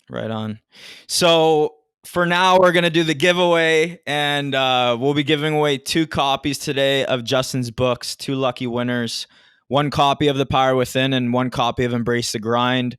B: Right on. So for now, we're going to do the giveaway, and we'll be giving away 2 copies today of Justin's books, 2 lucky winners, 1 copy of The Power Within and 1 copy of Embrace the Grind.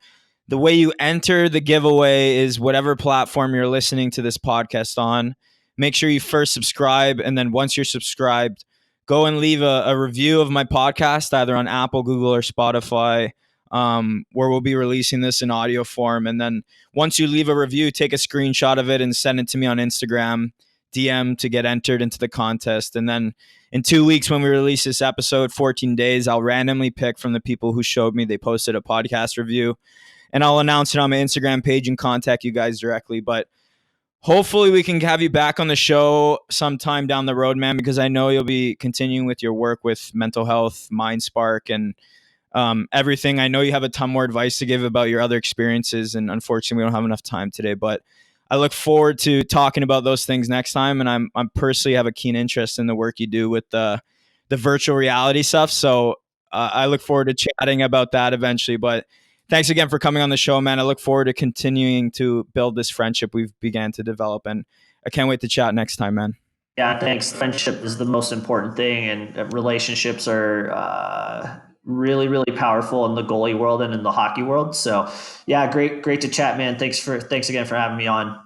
B: The way you enter the giveaway is whatever platform you're listening to this podcast on. Make sure you first subscribe, and then once you're subscribed, go and leave a review of my podcast, either on Apple, Google, or Spotify, where we'll be releasing this in audio form. And then once you leave a review, take a screenshot of it and send it to me on Instagram, DM to get entered into the contest. And then in 2 weeks, when we release this episode, 14 days, I'll randomly pick from the people who showed me they posted a podcast review, and I'll announce it on my Instagram page and contact you guys directly. But hopefully we can have you back on the show sometime down the road, man, because I know you'll be continuing with your work with mental health, Mind Spark, and everything. I know you have a ton more advice to give about your other experiences, and unfortunately we don't have enough time today, but I look forward to talking about those things next time. And I'm personally have a keen interest in the work you do with the virtual reality stuff. So I look forward to chatting about that eventually, but thanks again for coming on the show, man. I look forward to continuing to build this friendship we've began to develop, and I can't wait to chat next time, man.
C: Yeah, thanks. Friendship is the most important thing, and relationships are really, really powerful in the goalie world and in the hockey world. So, yeah, great to chat, man. Thanks again for having me on.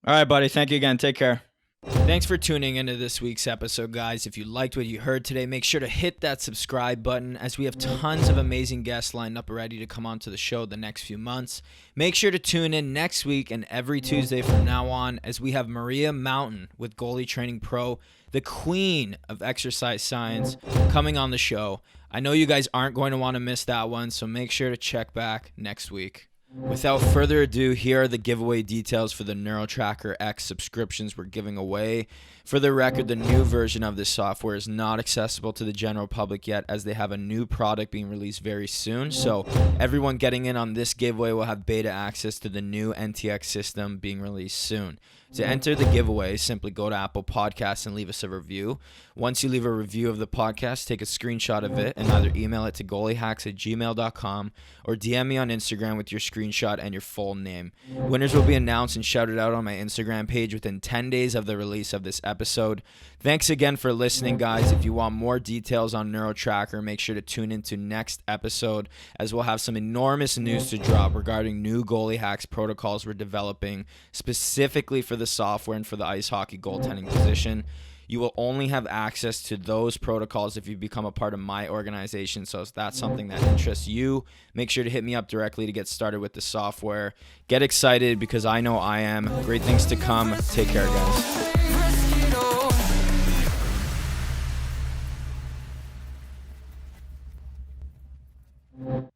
B: All right, buddy. Thank you again. Take care. Thanks for tuning into this week's episode, guys. If you liked what you heard today, make sure to hit that subscribe button, as we have tons of amazing guests lined up ready to come onto the show the next few months. Make sure to tune in next week and every Tuesday from now on, as we have Maria Mountain with Goalie Training Pro, the queen of exercise science, coming on the show. I know you guys aren't going to want to miss that one, so make sure to check back next week. Without further ado, here are the giveaway details for the NeuroTracker X subscriptions we're giving away. For the record, the new version of this software is not accessible to the general public yet, as they have a new product being released very soon. So everyone getting in on this giveaway will have beta access to the new NTX system being released soon. To enter the giveaway, simply go to Apple Podcasts and leave us a review. Once you leave a review of the podcast, take a screenshot of it and either email it to goaliehacks@gmail.com or DM me on Instagram with your screenshot and your full name. Winners will be announced and shouted out on my Instagram page within 10 days of the release of this episode. Thanks again for listening, guys. If you want more details on NeuroTracker, make sure to tune into next episode, as we'll have some enormous news to drop regarding new Goalie Hacks protocols we're developing specifically for the software and for the ice hockey goaltending position. You will only have access to those protocols if you become a part of my organization. So if that's something that interests you, make sure to hit me up directly to get started with the software. Get excited, because I know I am. Great things to come. Take care, guys.